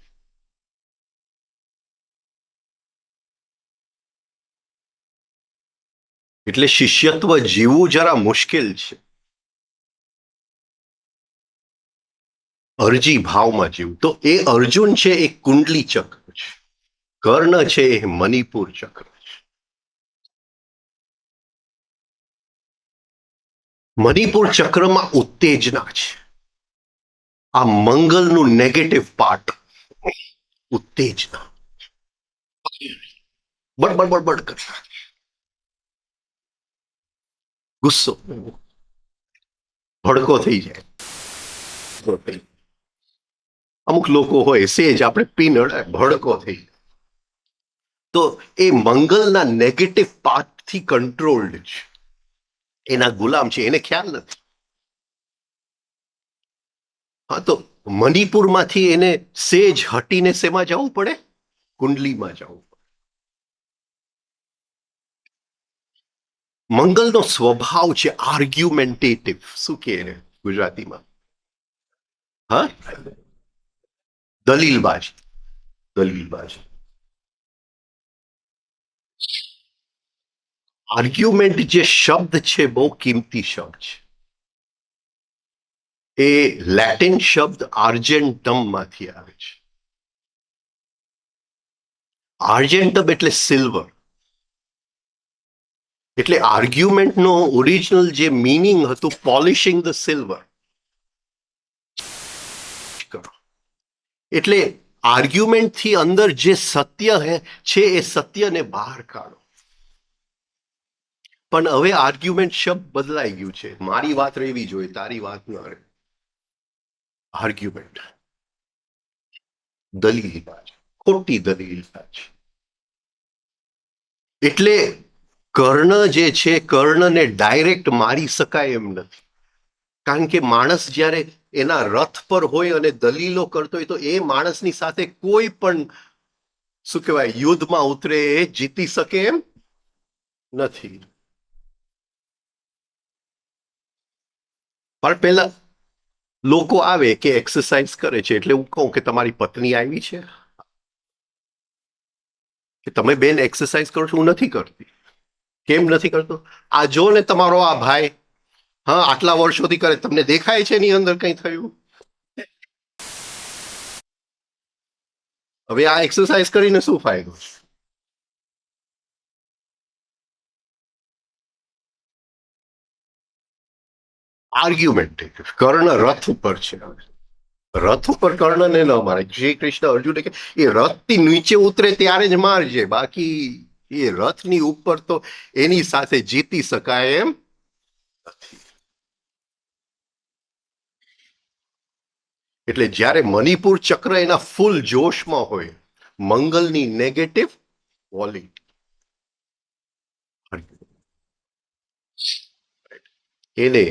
એટલે શિષ્યત્વ જીવવું જરા મુશ્કેલ છે. અરજી ભાવમાં જીવવું. તો એ અર્જુન છે એ કુંડલી ચક્ર છે, કર્ણ છે એ મણિપુર ચક્ર છે. મણિપુર ચક્રમાં ઉત્તેજના છે. આ મંગલનું નેગેટિવ પાર્ટ, ઉત્તેજના, બડબડ બડબડ કરતા, ગુસ્સો, ભડકો થઈ જાય. અમુક લોકો હોય સેજ આપણે પીનળ ભડકો થઈ જાય. તો એ મંગલના નેગેટિવ પાર્ટથી કંટ્રોલ્ડ છે, એના ગુલામ છે, એને ખ્યાલ નથી. હા, તો મણિપુરમાંથી એને સેજ હટીને શેમાં જવું પડે? કુંડલીમાં જવું પડે. મંગલનો સ્વભાવ છે આર્ગ્યુમેન્ટેટિવ. શું કહે ગુજરાતીમાં? હા, દલીલબાજ. દલીલબાજ. આર્ગ્યુમેન્ટ જે શબ્દ છે બહુ કિંમતી શબ્દ છે. એ લેટિન શબ્દ આર્જેન્ટમ માંથી આવે છે. આર્જેન્ટમ એટલે સિલ્વર. એટલે આર્ગ્યુમેન્ટનો ઓરિજિનલ જે મીનિંગ હતું પોલિશિંગ ધ સિલ્વર. એટલે આર્ગ્યુમેન્ટથી અંદર જે સત્ય છે એ સત્યને બહાર કાઢો. પણ હવે આર્ગ્યુમેન્ટ શબ્દ બદલાઈ ગયું છે. મારી વાત રહેવી જોઈએ, તારી વાત ન રહે. આર્ગ્યુમેન્ટ, દલીલબાજ, ખોટી દલીલબાજ. એટલે કર્ણ જે છે, કર્ણને ડાયરેક્ટ મારી શકાય એમ નથી, કારણ કે માણસ જ્યારે એના રથ પર હોય અને દલીલો કરતો હોય તો એ માણસની સાથે કોઈ પણ શું કહેવાય યુદ્ધમાં ઉતરે એ જીતી શકે એમ નથી. પણ પેલા લોકો આવે કે એક્સરસાઇઝ કરે છે એટલે હું કહું કે તમારી પત્ની આવી છે કે તમે બેન એક્સરસાઇઝ કરો છો? હું નથી કરતી. કેમ નથી કરતો? આ જો ને તમારો આ ભાઈ, હા આટલા વર્ષોથી કરે, તમને દેખાય છે એની અંદર કઈ થયું? હવે આ એક્સરસાઇઝ કરીને શું ફાયદો? આર્ગ્યુમેન્ટ. કર્ણ રથ ઉપર છે, રથ ઉપર કર્ણને ન મારે. શ્રી કૃષ્ણ અર્જુને કે એ રથથી નીચે ઉતરે ત્યારે જ મારજે, બાકી એ રથની ઉપર તો એની સાથે જીતી શકાય એમ નથી. એટલે જ્યારે મણિપુર ચક્ર એના ફૂલ જોશમાં હોય, મંગલની નેગેટિવ ક્વોલિટી એને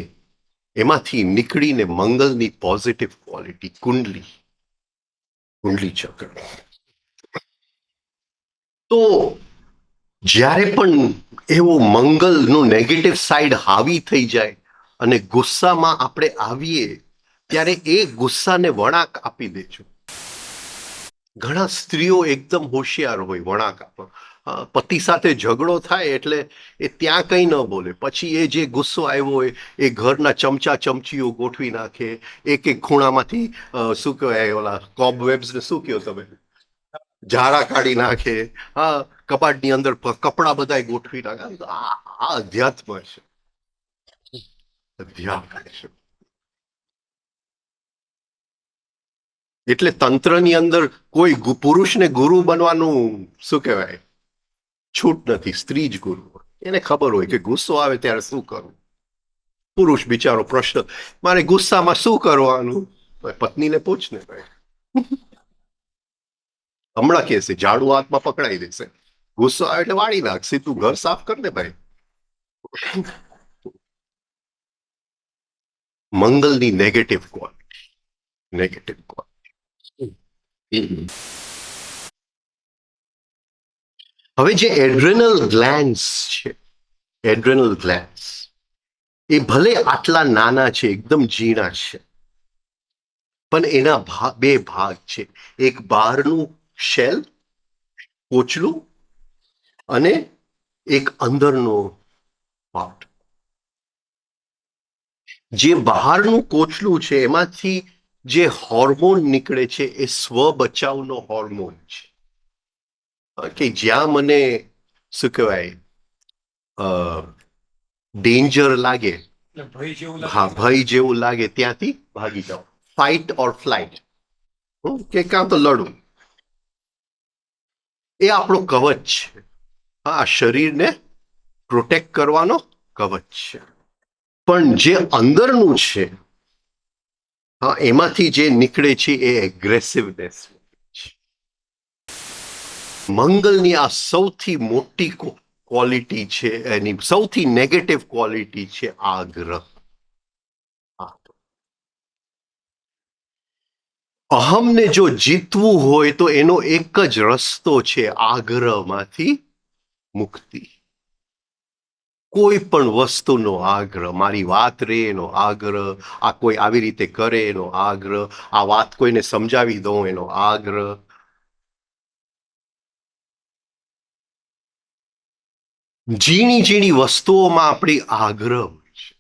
એમાંથી નીકળીને મંગલની પોઝિટિવ ક્વોલિટી કુંડલી ચક્ર. તો જ્યારે પણ એવો મંગલનું નેગેટિવ સાઈડ હાવી થઈ જાય અને ગુસ્સામાં આપણે આવીએ ત્યારે એ ગુસ્સાને વળાંક આપી દેજો. ઘણા સ્ત્રીઓ એકદમ હોશિયાર હોય વળાંક આપો. પતિ સાથે ઝઘડો થાય એટલે એ ત્યાં કંઈ ન બોલે, પછી એ જે ગુસ્સો આવ્યો હોય એ ઘરના ચમચા ચમચીઓ ગોઠવી નાખે, એક એક ખૂણામાંથી શું કહેવાય ઓલા કોબવેબ્સ ને શું કહો તમે, ઝાડા કાઢી નાખે. હા, કબાટની અંદર કપડા બધા ગોઠવી નાખે. આ અધ્યાત્મ છે, અધ્યાત્મ છે. એટલે તંત્રની અંદર કોઈ પુરુષને ગુરુ બનવાનું શું કહેવાય છૂટ નથી, સ્ત્રી જ ગુરુ. એને ખબર હોય કે ગુસ્સો આવે ત્યારે શું કરવું. પુરુષ બિચારો પ્રશ્ન, મારે ગુસ્સામાં શું કરવાનું? પત્નીને પૂછ ને ભાઈ, હમણાં કહેશે ઝાડુ હાથમાં પકડાઈ દેશે, ગુસ્સો આવે એટલે વાળી નાખશે, તું ઘર સાફ કર ને ભાઈ. મંગલની નેગેટિવ ક્વોલિટી. હવે જે એડ્રેનલ ગ્લેન્ડ્સ છે, એડ્રેનલ ગ્લેન્ડ્સ એ ભલે આટલા નાના છે, એકદમ ઝીણા છે, પણ એના બે ભાગ છે. એક બહારનું શેલ કોચલું અને એક અંદરનો પાર્ટ. જે બહારનું કોચલું છે એમાંથી જે હોર્મોન નીકળે છે એ સ્વ બચાવનો હોર્મોન છે, કે જ્યાં મને શું કહેવાય ડેન્જર લાગે, હા ભય જેવું લાગે ત્યાંથી ભાગી જાઓ, ફાઇટ ઓર ફ્લાઇટ, કે કાં તો લડું. એ આપણો કવચ છે. હા, શરીરને પ્રોટેક્ટ કરવાનો કવચ છે. પણ જે અંદરનું છે, હા એમાંથી જે નીકળે છે એ એગ્રેસિવનેસ છે. મંગલની આ સૌથી મોટી ક્વોલિટી છે, એની સૌથી નેગેટિવ ક્વોલિટી છે આગ્રહ. અહમને જો જીતવું હોય તો એનો એક જ રસ્તો છે, આગ્રહમાંથી મુક્તિ. કોઈ પણ વસ્તુનો આગ્રહ, મારી વાત રે એનો આગ્રહ, આ કોઈ આવી રીતે કરે એનો આગ્રહ, આ વાત કોઈને સમજાવી દઉં એનો આગ્રહ. ઝીણી ઝીણી વસ્તુઓમાં આપણી આગ્રહ છે.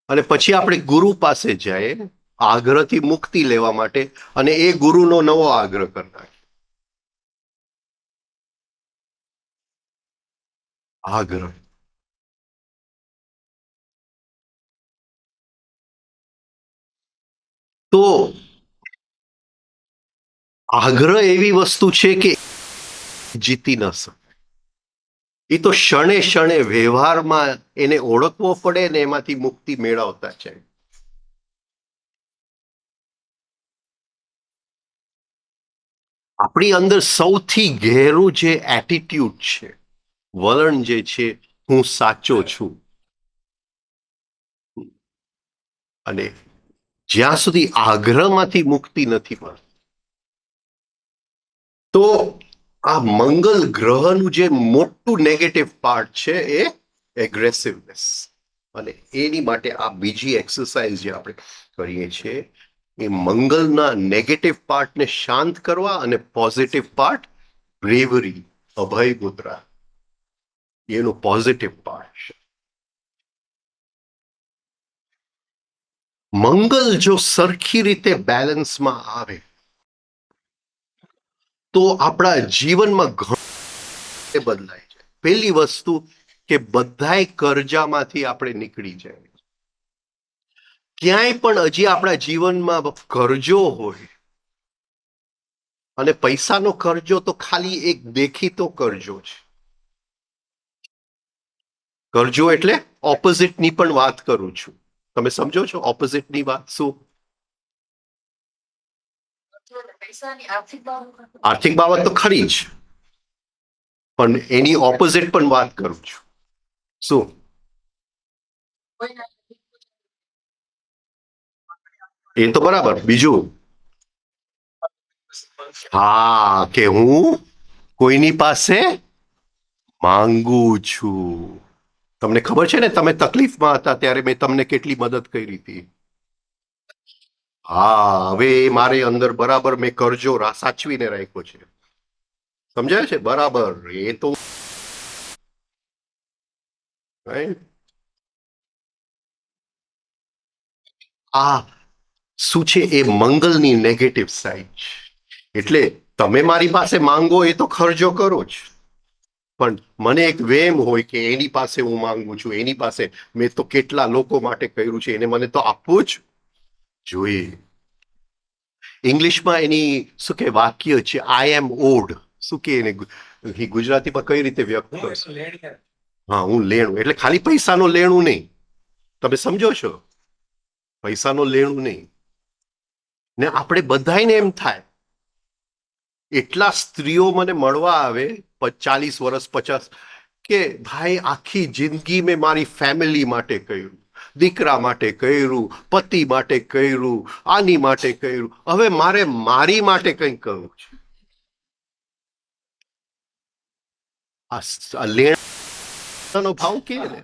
અને પછી આપણે ગુરુ પાસે જાય આગ્રહથી મુક્તિ લેવા માટે, અને એ ગુરુનો નવો આગ્રહ કરતા આગ્રહ. તો આગ્રહ એવી વસ્તુ છે કે જીતી ન શકે. એ તો ક્ષણે ક્ષણે વ્યવહારમાં એને ઓળખવો પડે ને એમાંથી મુક્તિ મેળવતા છે. આપણી અંદર સૌથી ગહેરું જે એટીટ્યુડ છે, વલણ જે છે, હું સાચો છું. અને જ્યાં સુધી આગ્રહમાંથી મુક્તિ નથી મળતી, તો આ મંગલ ગ્રહનું જે મોટું નેગેટિવ પાર્ટ છે એ એગ્રેસિવનેસ. અને એની માટે આ બીજી એક્સરસાઇઝ જે આપણે કરીએ છીએ એ મંગલના નેગેટિવ પાર્ટને શાંત કરવા અને પોઝિટિવ પાર્ટ બ્રેવરી, અભય મુદ્રા, એનો પોઝિટિવ પાર્ટ છે. મંગલ જો સરખી રીતે બેલેન્સમાં આવે તો આપણા જીવનમાં ઘણું બદલાય છે. પહેલી વસ્તુ કે બધાય કરજામાંથી આપણે નીકળી જાય. ક્યાંય પણ હજી આપણા જીવનમાં કરજો હોય, અને પૈસાનો કરજો તો ખાલી એક દેખીતો કરજો છે. કરજો એટલે ઓપોઝિટની પણ વાત કરું છું. તમે સમજો છો ઓપોઝિટની વાત શું? આર્થિક બાબત તો ખરી જ, પણ એની ઓપોઝિટ પણ વાત કરું છું. શું? એ તો બરાબર. બીજું? હા, કે હું કોઈની પાસે માંગુ છું. તમને ખબર છે ને, તમે તકલીફમાં હતા ત્યારે મેં તમને કેટલી મદદ કરી હતી. હા, હવે મારે અંદર બરાબર મેં કરજો સાચવીને રાખ્યો છે. સમજાય છે? બરાબર. એ તો આ શું છે? એ મંગલની નેગેટિવ સાઈડ છે. એટલે તમે મારી પાસે માંગો એ તો ખર્ચો કરો જ, પણ મને એક વેમ હોય કે એની પાસે હું માંગુ છું, એની પાસે મેં તો કેટલા લોકો માટે કર્યું છે, એને મને તો આપવું જ જોઈએ. ઇંગ્લિશમાં એની શું કે વાક્ય છે, આઈ એમ ઓડ. શું કે એને ગુજરાતીમાં કઈ રીતે વ્યક્ત કરશો? હા, હું લેણું. એટલે ખાલી પૈસાનો લેણું નહીં. તમે સમજો છો? પૈસાનો લેણું નહીં. ને આપણે બધાને એમ થાય, એટલા સ્ત્રીઓ મને મળવા આવે 40 વર્ષ 50, કે ભાઈ આખી જિંદગી મેં મારી ફેમિલી માટે કર્યું, દીકરા માટે કર્યું, પતિ માટે કર્યું, આની માટે કર્યું, હવે મારે મારી માટે કંઈક કરવું છે. આ લેણનો ભાવ કે ને,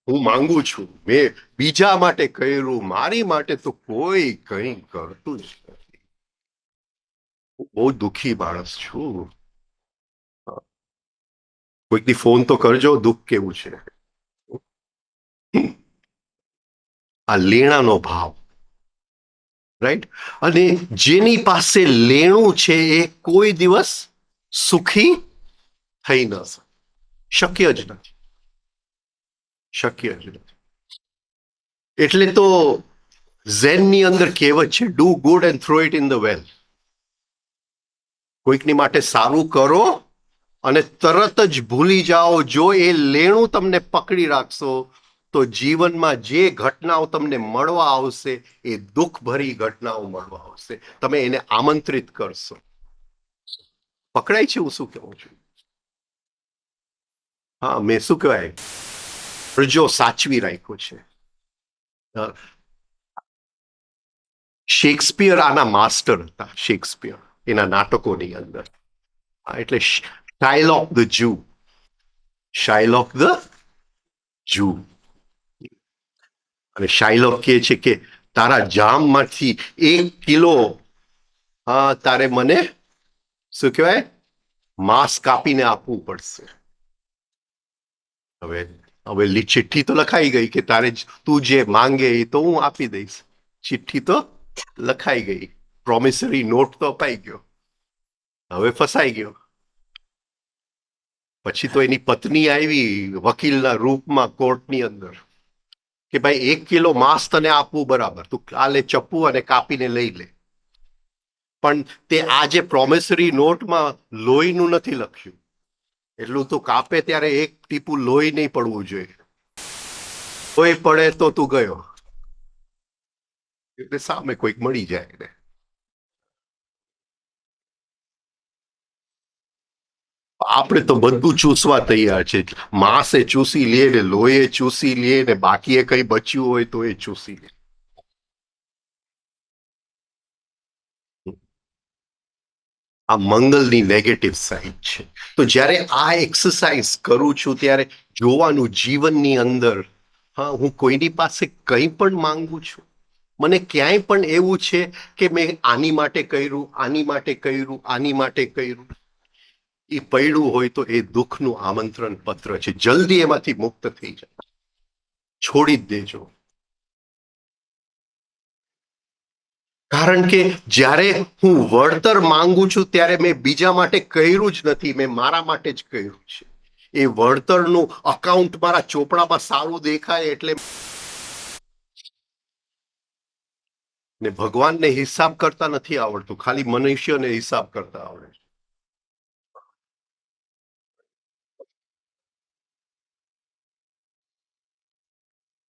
હું માંગુ છું, મેં બીજા માટે કર્યું, મારી માટે તો કોઈ કંઈ કરતું જ નથી. બહુ દુઃખી માણસ છું. કોઈકની ફોન તો કરજો, દુઃખ કેવું છે. આ લેણાનો ભાવ, રાઈટ? અને જેની પાસે લેણું છે એ કોઈ દિવસ સુખી થઈ ન શકે. શક્ય જ નથી. શક્ય જ નથી. એટલે તો ઝેનની અંદર કહેવત છે, do good and throw it in the well. કોઈકની માટે સારું કરો અને તરત જ ભૂલી જાઓ. જો એ લેણું તમને પકડી રાખશો તો જીવનમાં જે ઘટનાઓ તમને મળવા આવશે એ દુઃખભરી ઘટનાઓ મળવા આવશે. તમે એને આમંત્રિત કરશો. પકડાય છે હું શું કહું છું? હા, મેં શું કહેવાય, કરજો સાચવી રાખ્યો છે. શેક્સપિયર આના માસ્ટર હતા. શેક્સપિયર એના નાટકોની અંદર, એટલે શાયલોક ધ જુ, શાયલોક ધ જુ. અને શાયલોક કહે છે કે તારા જામમાંથી 1 કિલો તારે મને શું કહેવાય માંસ કાપીને આપવું પડશે. હવે ચિઠ્ઠી તો લખાઈ ગઈ કે તારે તું જે માંગે એ તો હું આપી દઈશ. ચિઠ્ઠી તો લખાઈ ગઈ, પ્રોમિસરી નોટ તો અપાઈ ગયો. હવે ફસાઈ ગયો. પછી તો એની પત્ની આવી વકીલના રૂપમાં કોર્ટની અંદર કે ભાઈ 1 કિલો માંસ તને આપવું બરાબર, તું કાલે ચપ્પુ અને કાપીને લઈ લે. પણ તે આ જે પ્રોમિસરી નોટમાં લોહીનું નથી લખ્યું. એટલું તું કાપે ત્યારે 1 ટીપું લોહી નહીં પડવું જોઈએ. લોહી પડે તો તું ગયો. એટલે સામે કોઈક મળી જાય ને આપણે તો બધું ચૂસવા તૈયાર છે. માંસ એ ચૂસી લે ને લોહી એ ચૂસી લે ને બાકી એ કઈ બચ્યું હોય તો એ ચૂસી લે. આ મંગલની નેગેટિવ સાઈડ છે. તો જ્યારે આ એક્સરસાઇઝ કરું છું ત્યારે જોવાનું જીવનની અંદર, હા, હું કોઈની પાસે કંઈ પણ માંગુ છું, મને ક્યાંય પણ એવું છે કે મેં આની માટે કર્યું, આની માટે કર્યું, આની માટે કર્યું, એ પડ્યું હોય તો એ દુઃખનું આમંત્રણ પત્ર છે. જલ્દી એમાંથી મુક્ત થઈ જાય, છોડી જ દેજો. કારણ કે જ્યારે હું વળતર માંગુ છું ત્યારે મેં બીજા માટે કર્યું જ નથી, મેં મારા માટે જ કર્યું છે. એ વળતરનું અકાઉન્ટ મારા ચોપડામાં સારું દેખાય એટલે ને ભગવાનને હિસાબ કરતા નથી આવડતું, ખાલી મનુષ્યને હિસાબ કરતા આવડે છે.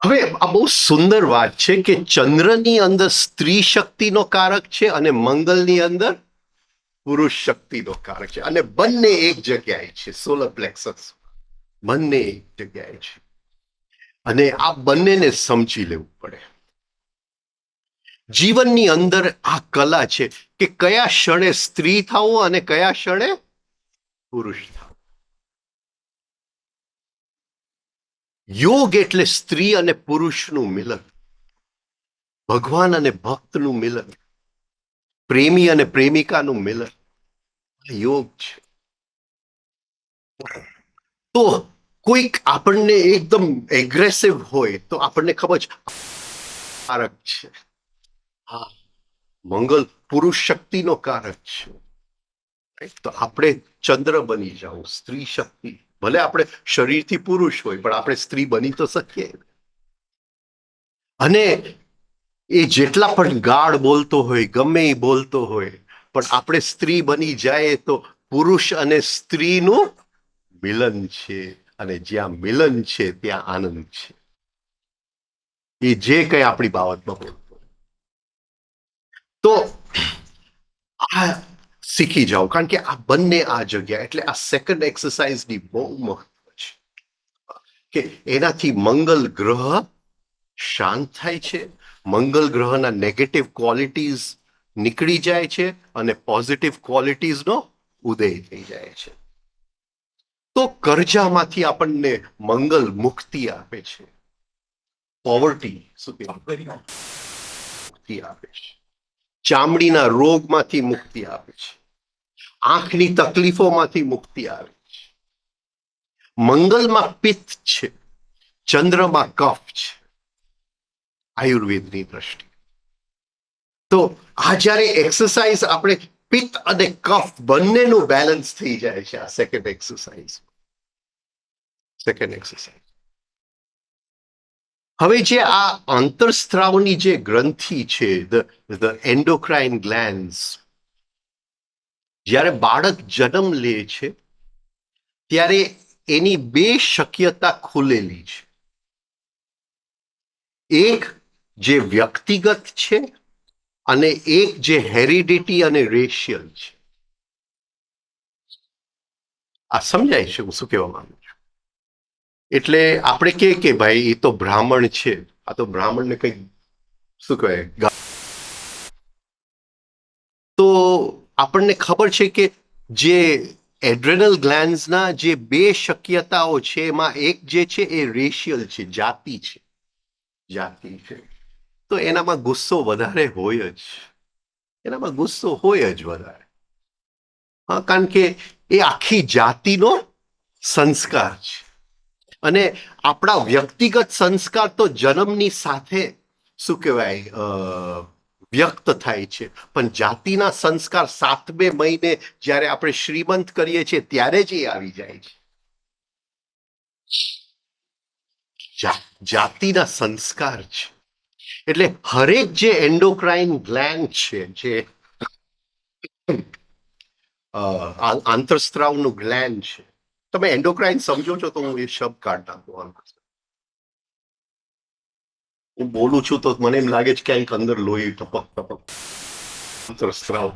હવે આ બહુ સુંદર વાત છે કે ચંદ્રની અંદર સ્ત્રી શક્તિનો કારક છે અને મંગલની અંદર પુરુષ શક્તિનો કારક છે, અને બંને એક જગ્યાએ છે. સોલર પ્લેક્સસ બંને એક જગ્યાએ છે, અને આ બંનેને સમજી લેવું પડે. જીવનની અંદર આ કલા છે કે કયા ક્ષણે સ્ત્રી થવું અને કયા ક્ષણે પુરુષ થવું. યોગ એટલે સ્ત્રી અને પુરુષનું મિલન, ભગવાન અને ભક્તનું મિલન, પ્રેમી અને પ્રેમિકાનું મિલન. યોગ છે. તો કોઈક આપણને એકદમ એગ્રેસિવ હોય તો આપણને ખબર છે કારક છે. હા, મંગલ પુરુષ શક્તિનો કારક છે. તો આપણે ચંદ્ર બની જાઓ, સ્ત્રી શક્તિ. ભલે આપણે શરીરથી પુરુષ હોય પણ આપણે સ્ત્રી બની તો શકીએ. અને એ જેટલા પણ ગાઢ બોલતો હોય, ગમે એ બોલતો હોય, પણ આપણે સ્ત્રી બની જાય તો પુરુષ અને સ્ત્રીનું મિલન છે, અને જ્યાં મિલન છે ત્યાં આનંદ છે. એ જે કંઈ આપણી બાબતમાં બોલતો તો આ શીખી જાઓ, કારણ કે આ બંને આ જગ્યા, એટલે આ સેકન્ડ એક્સરસાઇઝની બહુ મહત્વ છે કે એનાથી મંગલ ગ્રહ શાંત થાય છે, મંગલ ગ્રહના નેગેટિવ ક્વોલિટીઝ નીકળી જાય છે અને પોઝિટિવ ક્વોલિટીઝનો ઉદય થઈ જાય છે. તો કર્જામાંથી આપણને મંગલ મુક્તિ આપે છે, પોવર્ટી મુક્તિ આપે છે, ચામડીના રોગમાંથી મુક્તિ આપે છે, આંખની તકલીફોમાંથી મુક્તિ આવે છે. મંગલમાં પિત્ત છે, ચંદ્રમાં કફ છે આયુર્વેદની દ્રષ્ટિએ. તો આ જ્યારે એક્સરસાઇઝ આપણે પિત્ત અને કફ બંનેનું બેલેન્સ થઈ જાય છે. આ સેકન્ડ એક્સરસાઇઝ. હવે જે આ આંતરસ્ત્રાવની જે ગ્રંથિ છે, ધ એન્ડોક્રાઇન ગ્લેન્ડ્સ, જ્યારે બાળક જન્મ લે છે ત્યારે એની બે શક્યતા ખુલેલી છે. એક જે વ્યક્તિગત છે અને એક જે હેરિડિટી અને રેશિયલ છે. આ સમજાય છે હું શું કહેવા માંગુ છું? એટલે આપણે કે ભાઈ એ તો બ્રાહ્મણ છે, આ તો બ્રાહ્મણને કઈ શું કહેવાય, તો આપણને ખબર છે કે જે એડ્રેનલ ગ્લેન્ડ્સના જે બે શક્યતાઓ છે એમાં એક જે છે એ રેશિયલ છે, જાતિ છે. તો એનામાં ગુસ્સો વધારે હોય જ, એનામાં ગુસ્સો હોય જ વધારે. હા, કારણ કે એ આખી જાતિનો સંસ્કાર છે. અને આપણા વ્યક્તિગત સંસ્કાર તો જન્મની સાથે શું કહેવાય વ્યક્ત થાય છે, પણ જાતિના સંસ્કાર 7મે મહિને જ્યારે આપણે શ્રીમંત કરીએ છીએ ત્યારે જ એ આવી જાય છે. જાતિના સંસ્કાર છે. એટલે હરેક જે એન્ડોક્રાઇન ગ્લેન્ડ છે, જે આંતરસ્ત્રાવનું ગ્લેન્ડ છે, તમે એન્ડોક્રાઇન સમજો છો તો હું એ શબ્દ કાઢ નાખું. હું બોલું છું તો મને એમ લાગે છે ક્યાંક અંદર લોહી ટપક ટપક આંતરસ્ત્રાવ.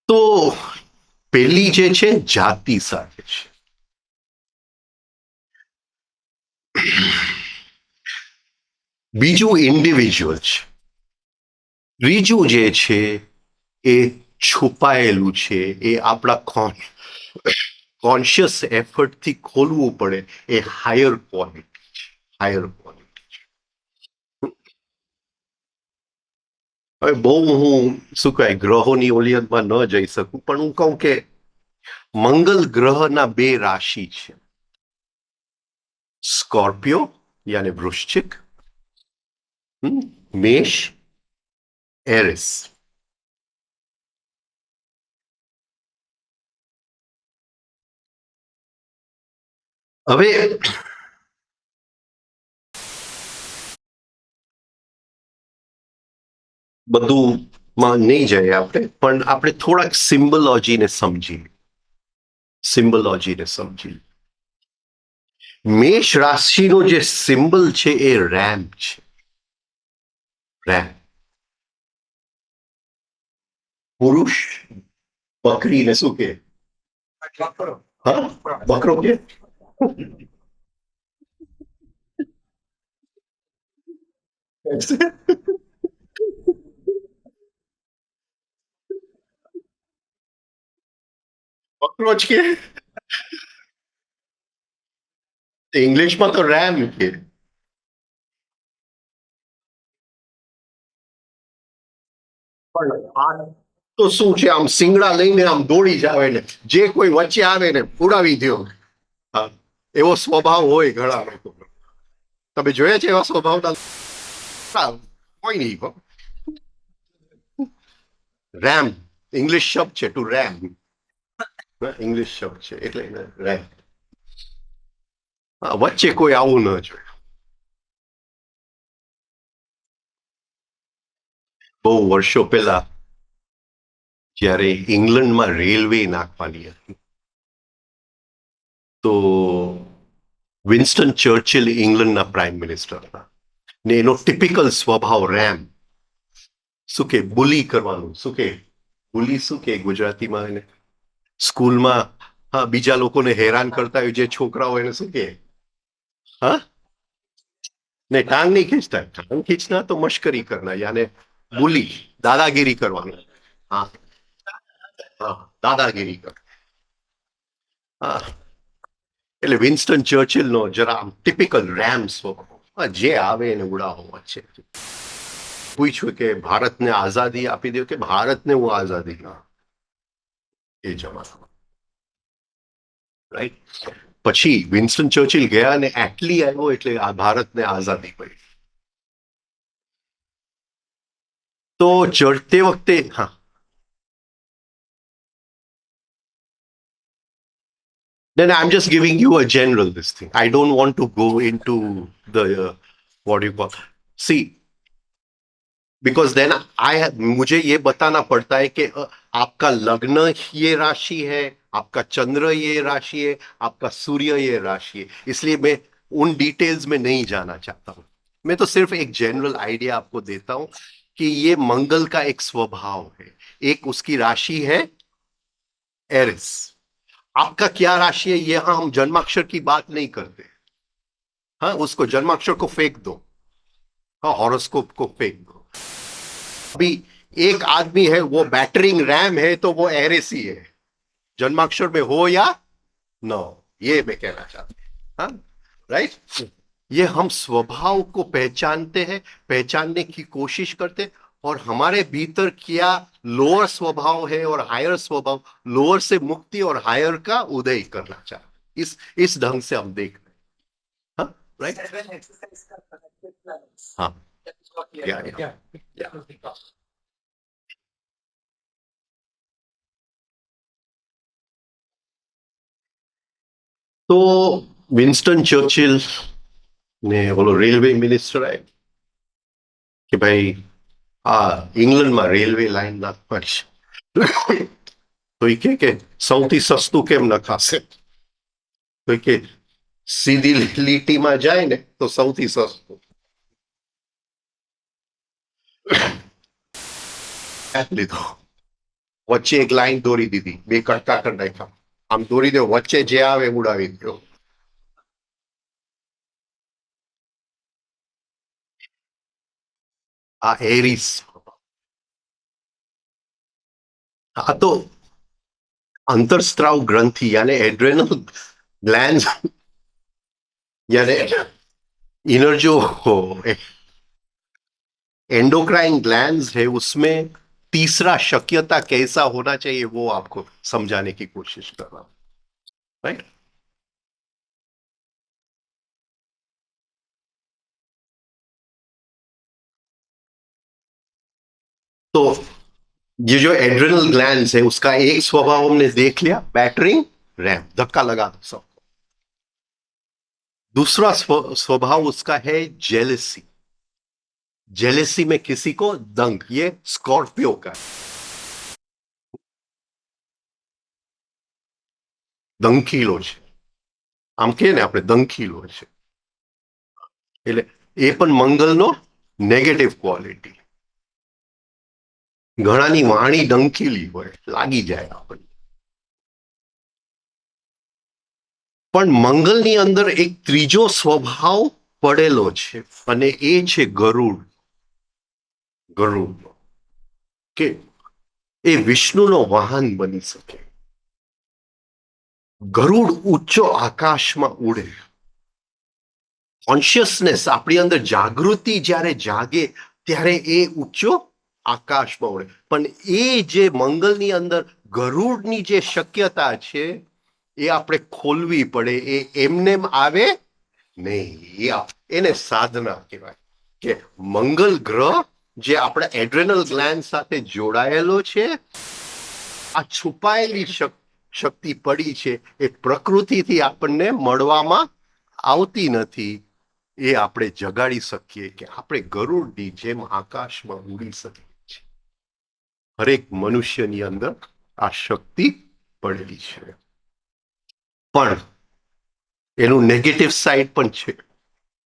તો પેલી જે છે જાતિ સાથે છે, બીજું ઇન્ડિવિજ્યુઅલ છે, ત્રીજું જે છે એ છુપાયેલું છે, એ આપણા કોન્શિયસ એફર્ટથી ખોલવું પડે, એ હાયર ક્વોલિટી છે, હાયર ક્વોલિટી. હવે બહુ હું શું કહેવાય ગ્રહોની ઓલિયતમાં ન જઈ શકું, પણ હું કહું કે મંગલ ગ્રહના બે રાશિ છે, સ્કોર્પિયો યાને વૃશ્ચિક, મેષ, એરિસ. હવે બધું માં નહીં જાય આપણે, પણ આપણે થોડાક સિમ્બોલોજીને સમજીએ. મેષ રાશિનો જે સિમ્બલ છે એ રેમ છે. રેમ પુરુષ બકરીને શું કે? હા, બકરો કે બકરો જ કે, ઇંગ્લિશમાં તો રેમ કે. પણ આ તો શું છે, આમ સિંગડા લઈને આમ દોડી જાવે ને જે કોઈ વચ્ચે આવે ને ઉડાવી દો. હા, એવો સ્વભાવ હોય ઘણા લોકો. તમે જોયા છે એવા સ્વભાવના? કોઈ નહીં. રેમ ઇંગ્લિશ શબ્દ છે, ટુ રેમ ઇંગ્લિશ શબ્દ છે એટલે રેમ. વચ્ચે કોઈ આવું ન જોઈએ. બહુ વર્ષો પહેલા જ્યારે ઇંગ્લેન્ડમાં રેલવે નાખવાની હતી, તો વિન્સ્ટન ચર્ચિલ ઇંગ્લેન્ડના પ્રાઇમ મિનિસ્ટર હતા, ને એનો ટિપિકલ સ્વભાવ રેમ. શું કે બુલી કરવાનું, શું કે બુલી શું કે ગુજરાતીમાં એને? સ્કૂલમાં હા, બીજા લોકોને હેરાન કરતા હોય જે છોકરાઓ, એને શું કે? હા, ને ટાંગ નહીં ખીંચતા, ટાંગ ખીંચના તો મશ્કરી કરના, યાને બુલી, દાદાગીરી કરવાનું. હા હા, દાદાગીરી કર. હા, એટલે વિન્સ્ટન ચર્ચિલનો જરા ટિપિકલ રેમ સ્વભાવ, જે આવે એને ઉડાવો વચ્ચે. પૂછ્યું કે ભારતને આઝાદી આપી દો, કે ભારતને હું આઝાદી ના, એ જમાનામાં, રાઈટ. પછી વિન્સ્ટન ચર્ચિલ ગયા અને એટલી આવ્યો એટલે આ ભારતને આઝાદી પડી. તો ચડતે વખતે હા, then I'm just giving you a general this thing. I don't want to go into the what do you call, see, because then मुझे ये बताना पड़ता है कि आपका लग्न ये राशि है, आपका चंद्र ये राशि है, आपका सूर्य ये राशि है, इसलिए मैं उन डिटेल्स में नहीं जाना चाहता हूं. मैं तो सिर्फ एक जनरल आइडिया आपको देता हूं कि ये मंगल का एक स्वभाव है. एक उसकी राशि है एरिस. आपका क्या राशि है, यहां हम जन्माक्षर की बात नहीं करते. हाँ, उसको जन्माक्षर को फेंक दो, हाँ, हॉरोस्कोप को फेंक दो. अभी एक आदमी है वो बैटरिंग रैम है, तो वो एरिस ही है, जन्माक्षर में हो या न हो, ये मैं कहना चाहता हूं. हाँ, राइट. ये हम स्वभाव को पहचानते हैं, पहचानने की कोशिश करते हैं, और हमारे भीतर क्या लोअर स्वभाव है और हायर स्वभाव, लोअर से मुक्ति और हायर का उदय करना चाहते, इस ढंग से हम देख रहे हैं. हाँ, राइट. हाँ, तो વિન્સ્ટન ચર્ચિલ ને ઓલો રેલવે મિનિસ્ટર આવ્યો કે ભાઈ આ ઇંગ્લેન્ડમાં રેલવે લાઈન નાખવાની છે. તો એ કે સૌથી સસ્તું કેમ નખાશે? તો કે સીધી લીટીમાં જાય ને તો સૌથી સસ્તું. લીધો વચ્ચે એક લાઈન દોરી દીધી, બે કટકા કરી નાખ્યા, આમ દોરી દો, વચ્ચે જે આવે ઉડાવી દો. આ એરિસ. આ તો અંતરસ્ત્રાવ ગ્રંથિ યાને एड्रेनल ग्लैंड यानी इनर जो एंडोक्राइन ग्लैंड्स है उसमें तीसरा शक्यता कैसा होना चाहिए वो आपको समझाने की कोशिश कर रहा हूं, राइट. तो ये जो एड्रेनल ग्लैंड्स है उसका एक स्वभाव हमने देख लिया, बैटरिंग रैम, धक्का लगा दो सब. दूसरा स्वभाव उसका है जेलसी. जेलसी में किसी को दंग, ये स्कॉर्पियो का દંખીલો છે, આમ કે ને આપણે દંખીલો છે, એટલે એ પણ મંગલનો નેગેટિવ ક્વોલિટી. ઘણાની વાણી ડંખીલી હોય, લાગી જાય આપણને. પણ મંગલની અંદર એક ત્રીજો સ્વભાવ પડેલો છે અને એ છે ગરુડ. ગરુડ કે એ વિષ્ણુનો વાહન બની શકે. ગરુડ ઉચ્ચો આકાશમાં ઉડે. કોન્શિયસનેસ આપણી અંદર જાગૃતિ જ્યારે જાગે ત્યારે એ ઉચ્ચો આકાશમાં ઉડે. પણ એ જે મંગલની અંદર ગરુડની જે શક્યતા છે એ આપણે ખોલવી પડે. એ એમનેમ આવે નહીં, એને સાધના કહેવાય. કે મંગલ ગ્રહ જે આપણા એડ્રેનલ ગ્લેન્ડ સાથે જોડાયેલો છે, આ છુપાયેલી શક્તિ પડી છે, એ પ્રકૃતિથી આપણને મળવામાં આવતી નથી. એ આપણે જગાડી શકીએ કે આપણે ગરુડની જેમ આકાશમાં ઉડી શકીએ છીએ. હરેક મનુષ્યની અંદર આ શક્તિ પડેલી છે. પણ એનું નેગેટિવ સાઈડ પણ છે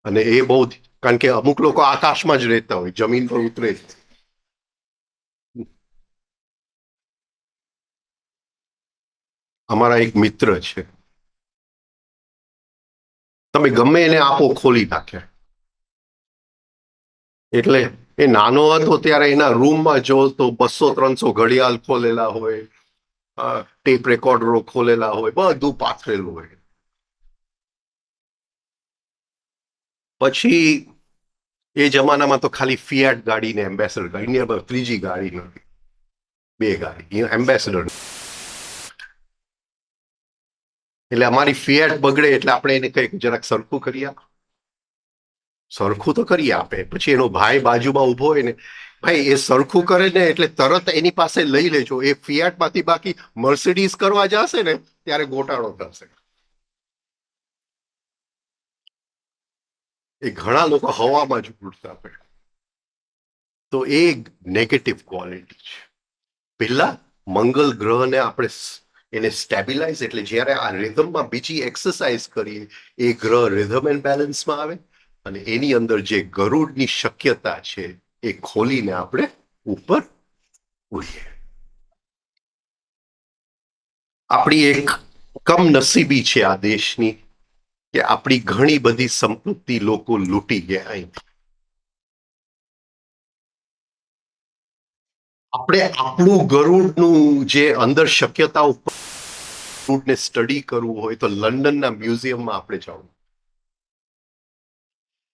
અને એ બહુ, કારણ કે અમુક લોકો આકાશમાં જ રહેતા હોય, જમીન પર ઉતરે. અમારા એક મિત્ર છે, તમે ગમે એને આપો ખોલી નાખે. એટલે એ નાનો હતો ત્યારે એના રૂમમાં જો તો 200-300 ઘડિયાળ ખોલેલા હોય, ટેપ રેકોર્ડરો ખોલેલા હોય, બધું પાથરેલું હોય. પછી એ જમાનામાં તો ખાલી ફિયાટ ગાડી ને એમ્બેસેડર ગાડી, ત્રીજી ગાડી નથી, 2 ગાડી એમ્બેસેડર. એટલે અમારી ફિયાટ બગડે એટલે આપણે એને કંઈક જરાક સરખું કરી આપે. સરખું તો કરી આપે. પછી એનો ભાઈ બાજુમાં ઉભો હોય ને, ભાઈ એ સરખું કરે ને એટલે તરત એની પાસે લઈ લેજો. એ ફિયાટમાંથી બાકી મર્સિડીઝ કરવા જશે ને ત્યારે ગોટાળો થશે. એ ઘણા લોકો હવામાં જ ઉડતા હોય. તો એ નેગેટિવ ક્વોલિટી છે. પહેલા મંગલ ગ્રહને આપણે એને સ્ટેબિલાઇઝ, એટલે જ્યારે આ રિધમમાં બીજી એક્સરસાઇઝ કરીએ એ ગ્રહ રિધમ એન્ડ બેલેન્સમાં આવે અને એની અંદર જે ગરુડની શક્યતા છે એ ખોલીને આપણે ઉપર ઉડીએ. આપણી એક કમનસીબી છે આ દેશની કે આપણી ઘણી બધી સંપત્તિ લોકો લૂંટી ગયા. અહીંથી આપણે આપણું ગરુડનું જે અંદર શક્યતા ઉપર ગરુડને સ્ટડી કરવું હોય તો લંડનના મ્યુઝિયમમાં આપણે જવું.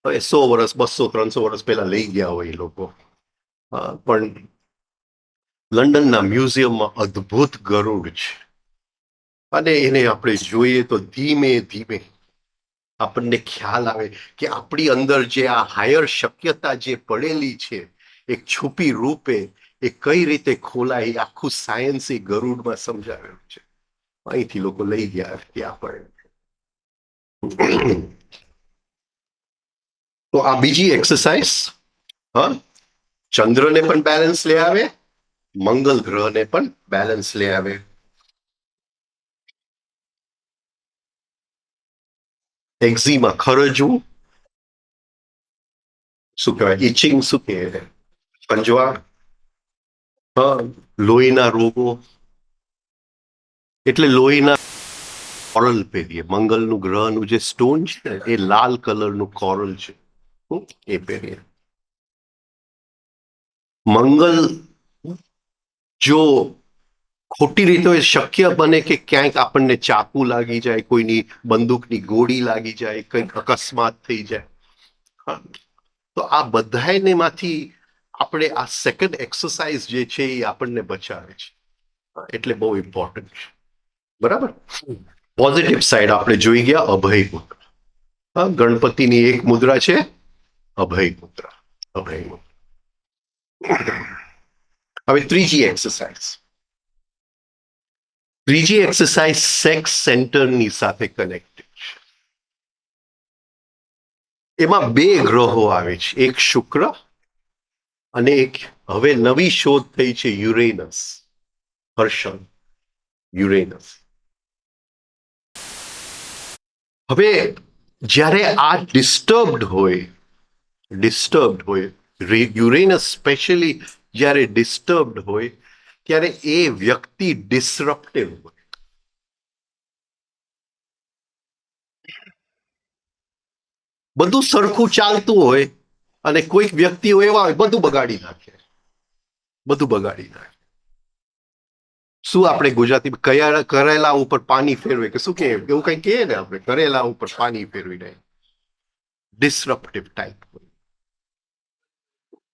હવે 100 વર્ષ 200-300 વર્ષ પહેલા લઈ ગયા હોય એ લોકો, પણ લંડનના મ્યુઝિયમમાં અદ્ભુત ગરુડ છે અને એને આપણે જોઈએ તો ધીમે ધીમે આપણને ખ્યાલ આવે કે આપણી અંદર જે આ હાયર શક્યતા જે પડેલી છે એક છુપી રૂપે, એ કઈ રીતે ખોલાય. આખું સાયન્સ એ ગરુડમાં સમજાવેલું છે. અહીંથી લોકો લઈ ગયા ત્યાં પડે. તો આ બીજી એક્સરસાઇઝ ચંદ્રને પણ બેલેન્સ લે આવે, મંગલ ગ્રહને પણ બેલેન્સ લે આવે. એક્ઝીમા, ખરજવું, શું કહેવાય, ઇચિંગ શું કહે, ખંજવાળ, હા, લોહીના રોગો એટલે લોહીના કોરલ પહેરીએ. મંગલનું ગ્રહનું જે સ્ટોન છે ને એ લાલ કલરનું કોરલ છે, એ પહેરીએ. મંગલ જો ખોટી રીતે શક્ય બને કે ક્યાંક આપણને ચાકુ લાગી જાય, કોઈની બંદૂકની ગોળી લાગી જાય, કંઈક અકસ્માત થઈ જાય. હા, તો આ બધાને માંથી આપણે આ સેકન્ડ એક્સરસાઇઝ જે છે એ આપણને બચાવે છે, એટલે બહુ ઇમ્પોર્ટન્ટ છે. બરાબર. પોઝિટિવ સાઈડ આપણે જોઈ ગયા અભય મુદ્રા. હા, ગણપતિની એક મુદ્રા છે અભય મુદ્રા. અભય મુદ્રા. હવે ત્રીજી એક્સરસાઇઝ સેક્સ સેન્ટરની સાથે કનેક્ટેડ છે. એમાં બે ગ્રહો આવે છે, એક શુક્ર અને એક હવે નવી શોધ થઈ છે યુરેનસ. હર્ષલ, યુરેનસ. હવે જ્યારે આ ડિસ્ટર્બ્ડ હોય યુરેનસ સ્પેશિયલી જ્યારે ડિસ્ટર્બ્ડ હોય ત્યારે એ વ્યક્તિ ડિસરપ્ટિવ હોય. બધું સરખું ચાલતું હોય અને કોઈક વ્યક્તિઓ એવા હોય બધું બગાડી નાખે. શું આપણે ગુજરાતી કરેલા ઉપર પાણી ફેરવે કે શું કે એવું કઈ કહે ને, આપણે કરેલા ઉપર પાણી ફેરવી દે. ડિસરપ્ટિવ ટાઈપ.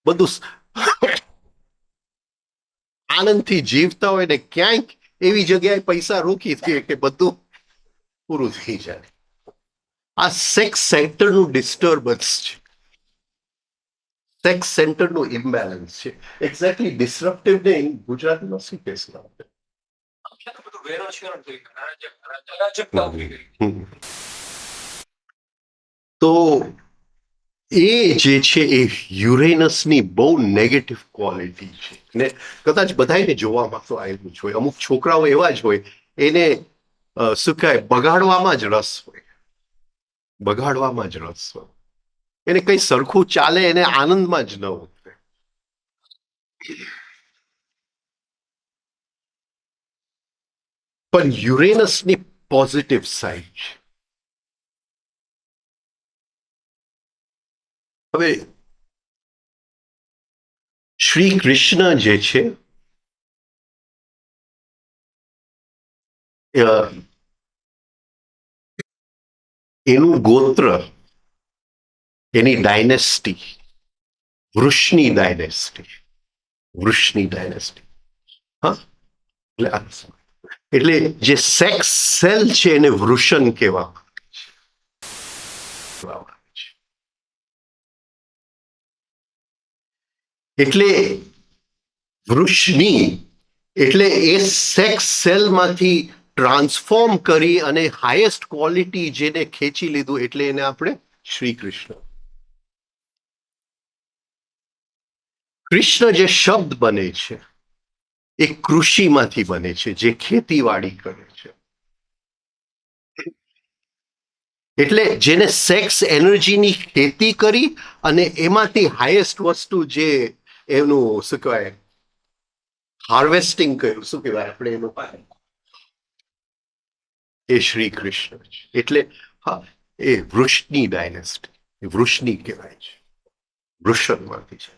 બધું આનંદથી જીવતા હોય ને ક્યાંક એવી જગ્યાએ પૈસા રોકી દે કે બધું પૂરું થઈ જાય. આ સેક્સ સેન્ટરનું ડિસ્ટર્બન્સ છે, સેક્સ સેન્ટરનું ઇમ્બેલેન્સ છે. એક્ઝેક્ટલી ડિસરપ્ટિવ ને ગુજરાતીમાં શું કહેશું આપણે? બધું વેરાશરણ થઈ ગયું, અરાજકતા થઈ ગઈ. તો એ જે છે એ યુરેનસની બહુ નેગેટિવ ક્વોલિટી છે ને કદાચ બધાને જોવામાં તો આવ્યું જ હોય. અમુક છોકરાઓ એવા જ હોય, એને શું કહેવાય બગાડવામાં જ રસ હોય. એને કઈ સરખું ચાલે એને આનંદમાં જ ન હોય. પણ યુરેનસની પોઝિટિવ સાઈડ છે. હવે શ્રી કૃષ્ણ જે છે એનું ગોત્ર, એની ડાયનેસ્ટી વૃષની ડાયનેસ્ટી. હા, એટલે જે સેક્સ સેલ છે એને વૃષણ કહેવામાં આવે છે. એટલે વૃષની એટલે એ સેક્સ સેલમાંથી ટ્રાન્સફોર્મ કરી અને હાઈએસ્ટ ક્વોલિટી જેને ખેંચી લીધું એટલે એને આપણે શ્રી કૃષ્ણ. કૃષ્ણ જે શબ્દ બને છે એ કૃષિમાંથી બને છે, જે ખેતીવાડી કરે છે. એટલે જેને સેક્સ એનર્જીની ખેતી કરી અને એમાંથી હાઈએસ્ટ વસ્તુ જે એનું શું કહેવાય હાર્વેસ્ટિંગ કર્યું, શું કહેવાય આપણે એનું, એ શ્રી કૃષ્ણ છે. એટલે હા, એ વૃષની ડાયનેસ્ટી, વૃષની કહેવાય છે, વૃષણમાંથી છે.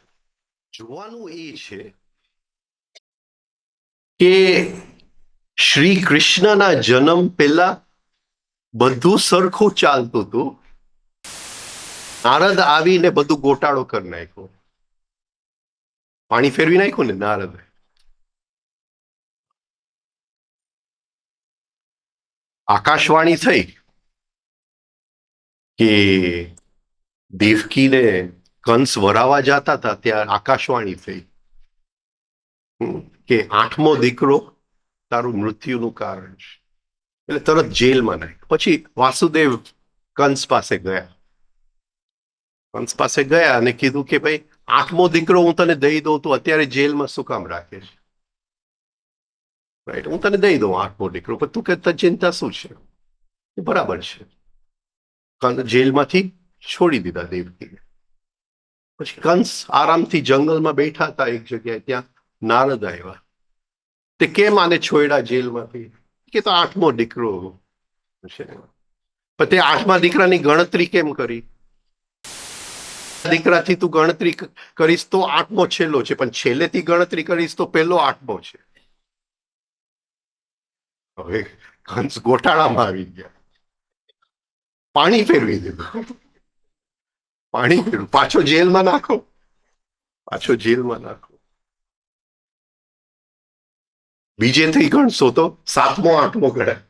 જોવાનું એ છે કે શ્રી કૃષ્ણના જન્મ પહેલા બધું સરખું ચાલતું હતું. નારદ આવીને બધું ગોટાળો કરી નાખ્યો, પાણી ફેરવી નાખ્યું ને નારદ. આકાશવાણી થઈ કે દેવકીને કંસ વરાવા જતા હતા, ત્યાં આકાશવાણી થઈ કે 8મો દીકરો તારું મૃત્યુનું કારણ છે. એટલે તરત જેલમાં નાખ. પછી વાસુદેવ કંસ પાસે ગયા અને કીધું કે ભાઈ 8મો દીકરો હું તને દઈ દઉં, તું અત્યારે જેલમાં શું કામ રાખે છે? રાઈટ, હું તને દઈ દઉં 8મો દીકરો, પણ તું કે ચિંતા શું છે? બરાબર છે. જેલમાંથી છોડી દીધા દેવકીને. પછી કંસ આરામથી જંગલમાં બેઠા હતા એક જગ્યાએ, ત્યાં નારદ આવ્યા. તે કેમ આને છોડ્યા જેલમાંથી? કે તો 8મો દીકરો છે. પણ તે 8મા દીકરાની ગણતરી કેમ કરી? દીકરાથી તું ગણતરી કરીશ તો 8મો છેલ્લો છે, પણ છેલ્લેથી ગણતરી કરીશ તો પહેલો 8મો છે. હવે કંસ ગોટાળામાં આવી ગયા. પાણી ફેરવી દીધું. પાણી ફેરવું, પાછો જેલમાં નાખો, પાછો જેલમાં નાખો. બીજેથી ગણશો તો 7મો 8મો ગણાય.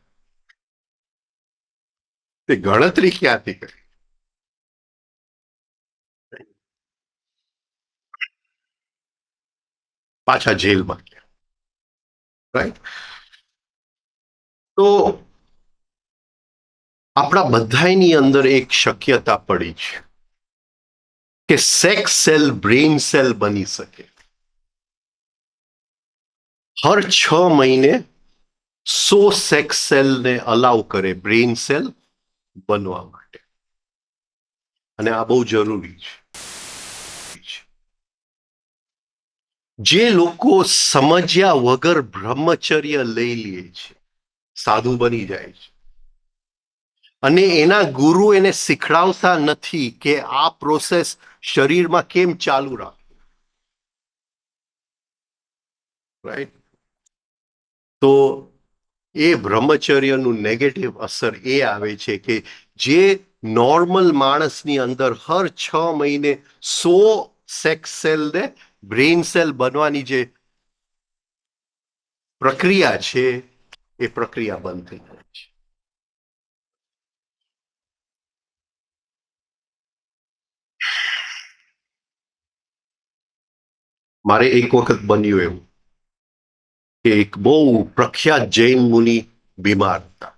તે ગણતરી ક્યાંથી કરી? પાછા જેલમાં ગયા. રાઈટ? તો આપણા બધાની અંદર એક શક્યતા પડી છે કે સેક્સ સેલ બ્રેઇન સેલ બની શકે. હર 6 મહિને 100 સેક્સ સેલને અલાઉ કરે બ્રેઇન સેલ બનવા માટે, અને આ બહુ જરૂરી છે. જે લોકો સમજ્યા વગર બ્રહ્મચર્ય લઈ લે છે, સાધુ બની જાય છે, અને એના ગુરુ એને શીખડાવતા નથી કે આ પ્રોસેસ શરીરમાં કેમ ચાલુ રાખે. રાઈટ? તો એ બ્રહ્મચર્યનું નેગેટિવ અસર એ આવે છે કે જે નોર્મલ માણસની અંદર હર 6 મહિને 100 સેક્સ સેલને બ્રેઇન સેલ બનવાની જે પ્રક્રિયા છે એ પ્રક્રિયા બંધ થઈ જાય છે. મારે એક વખત બન્યું એવું કે એક બહુ પ્રખ્યાત જૈન મુનિ બીમાર હતા.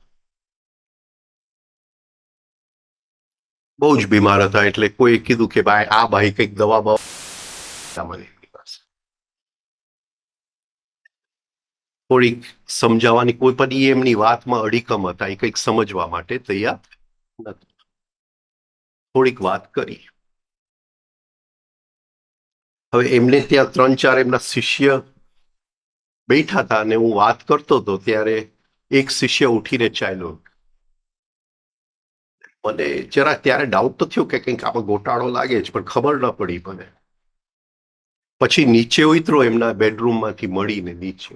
બહુ જ બીમાર હતા. એટલે કોઈ કીધું કે ભાઈ આ ભાઈ કંઈક દવા થોડીક સમજાવવાની, કોઈ પણ એમની વાતમાં અડીકમ હતા, એ કંઈક સમજવા માટે તૈયાર નથી. થોડીક વાત કરી. હવે એમને ત્યાં 3-4 એમના શિષ્ય બેઠા હતા, અને હું વાત કરતો હતો ત્યારે એક શિષ્ય ઉઠીને ચાલ્યો. મને જરા ત્યારે ડાઉટ તો થયો કે કંઈક આમાં ગોટાળો લાગે છે, પણ ખબર ન પડી મને. પછી નીચે ઉતરો એમના બેડરૂમમાંથી મળીને નીચે.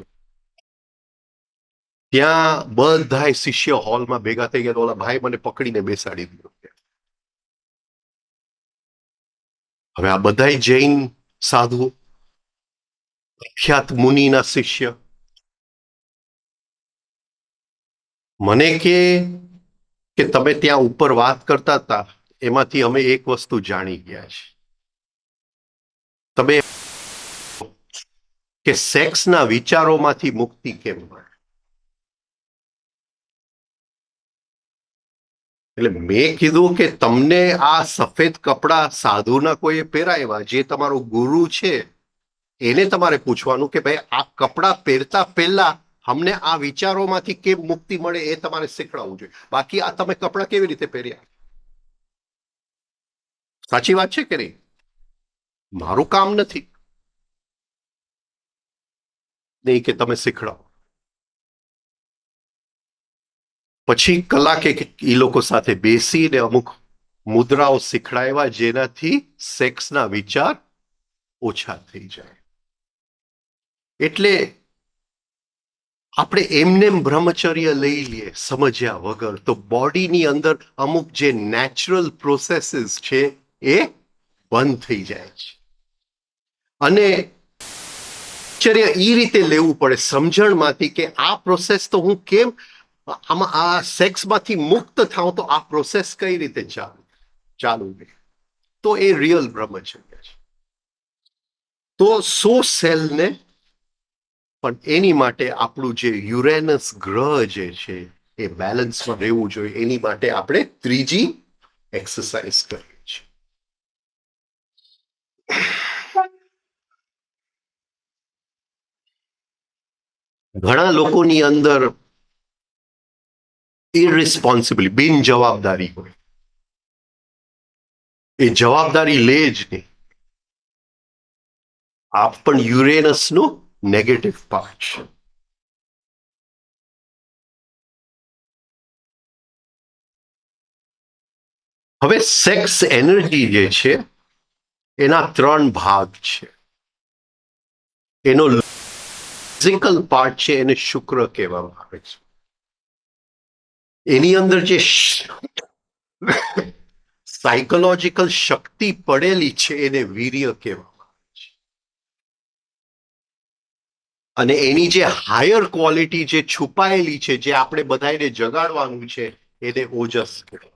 ત્યાં બધા શિષ્ય હોલમાં ભેગા થઈ ગયા. ઓલા ભાઈ મને પકડીને બેસાડી દીધો. હવે આ બધા જૈન સાધુ, પ્રખ્યાત મુનિના શિષ્ય, મને કે તમે ત્યાં ઉપર વાત કરતા હતા એમાંથી અમે એક વસ્તુ જાણી ગયા છે. તમે કે સેક્સના વિચારોમાંથી મુક્તિ કેમ મળે? એટલે મેં કીધું કે તમને આ સફેદ કપડા સાધુના કોઈએ પહેરાવ્યા, જે તમારો ગુરુ છે એને તમારે પૂછવાનું કે ભાઈ આ કપડા પહેરતા પહેલા અમને આ વિચારોમાંથી કેમ મુક્તિ મળે એ તમારે શીખડાવવું જોઈએ. બાકી આ તમે કપડા કેવી રીતે પહેર્યા? સાચી વાત છે કે નહીં? મારું કામ નથી નહીં કે તમે શીખડાવો. પછી કલાકે એ લોકો સાથે બેસીને અમુક મુદ્રાઓ શીખડાવ્યા, જેનાથી સેક્સના વિચાર ઓછા થઈ જાય. એટલે આપણે એમને બ્રહ્મચર્ય લઈ લઈએ સમજ્યા વગર, તો બોડીની અંદર અમુક જે નેચરલ પ્રોસેસીસ છે એ બંધ થઈ જાય છે. અને બ્રહ્મચર્ય એ રીતે લેવું પડે સમજણમાંથી કે આ પ્રોસેસ તો હું કેમ આમાં આ સેક્સમાંથી મુક્ત થાઉં, તો આ પ્રોસેસ કઈ રીતે ચાલુ રહે, તો એ રિયલ બ્રહ્મચર્ય છે. તો 100 સેલને પણ એની માટે આપણું જે યુરેનસ ગ્રહ જે છે એ બેલેન્સમાં રહેવું જોઈએ. એની માટે આપણે ત્રીજી એક્સરસાઇઝ કરીએ છીએ. ઘણા લોકોની અંદર ઇરરિસ્પોન્સિબિલિટી, બિન જવાબદારી હોય. એ જવાબદારી લે જ નહીં. આપ પણ યુરેનસનું નેગેટિવ પાર્ટ છે. હવે સેક્સ એનર્જી જે છે એના 3 ભાગ છે. એનો ફિઝિકલ પાર્ટ છે એને શુક્ર કહેવામાં આવે છે. એની અંદર જે સાયકોલોજીકલ શક્તિ પડેલી છે એને વીર્ય કહેવામાં આવે છે. અને એની જે હાયર ક્વોલિટી જે છુપાયેલી છે, જે આપણે બધાને જગાડવાનું છે, એને ઓજસ કહેવામાં.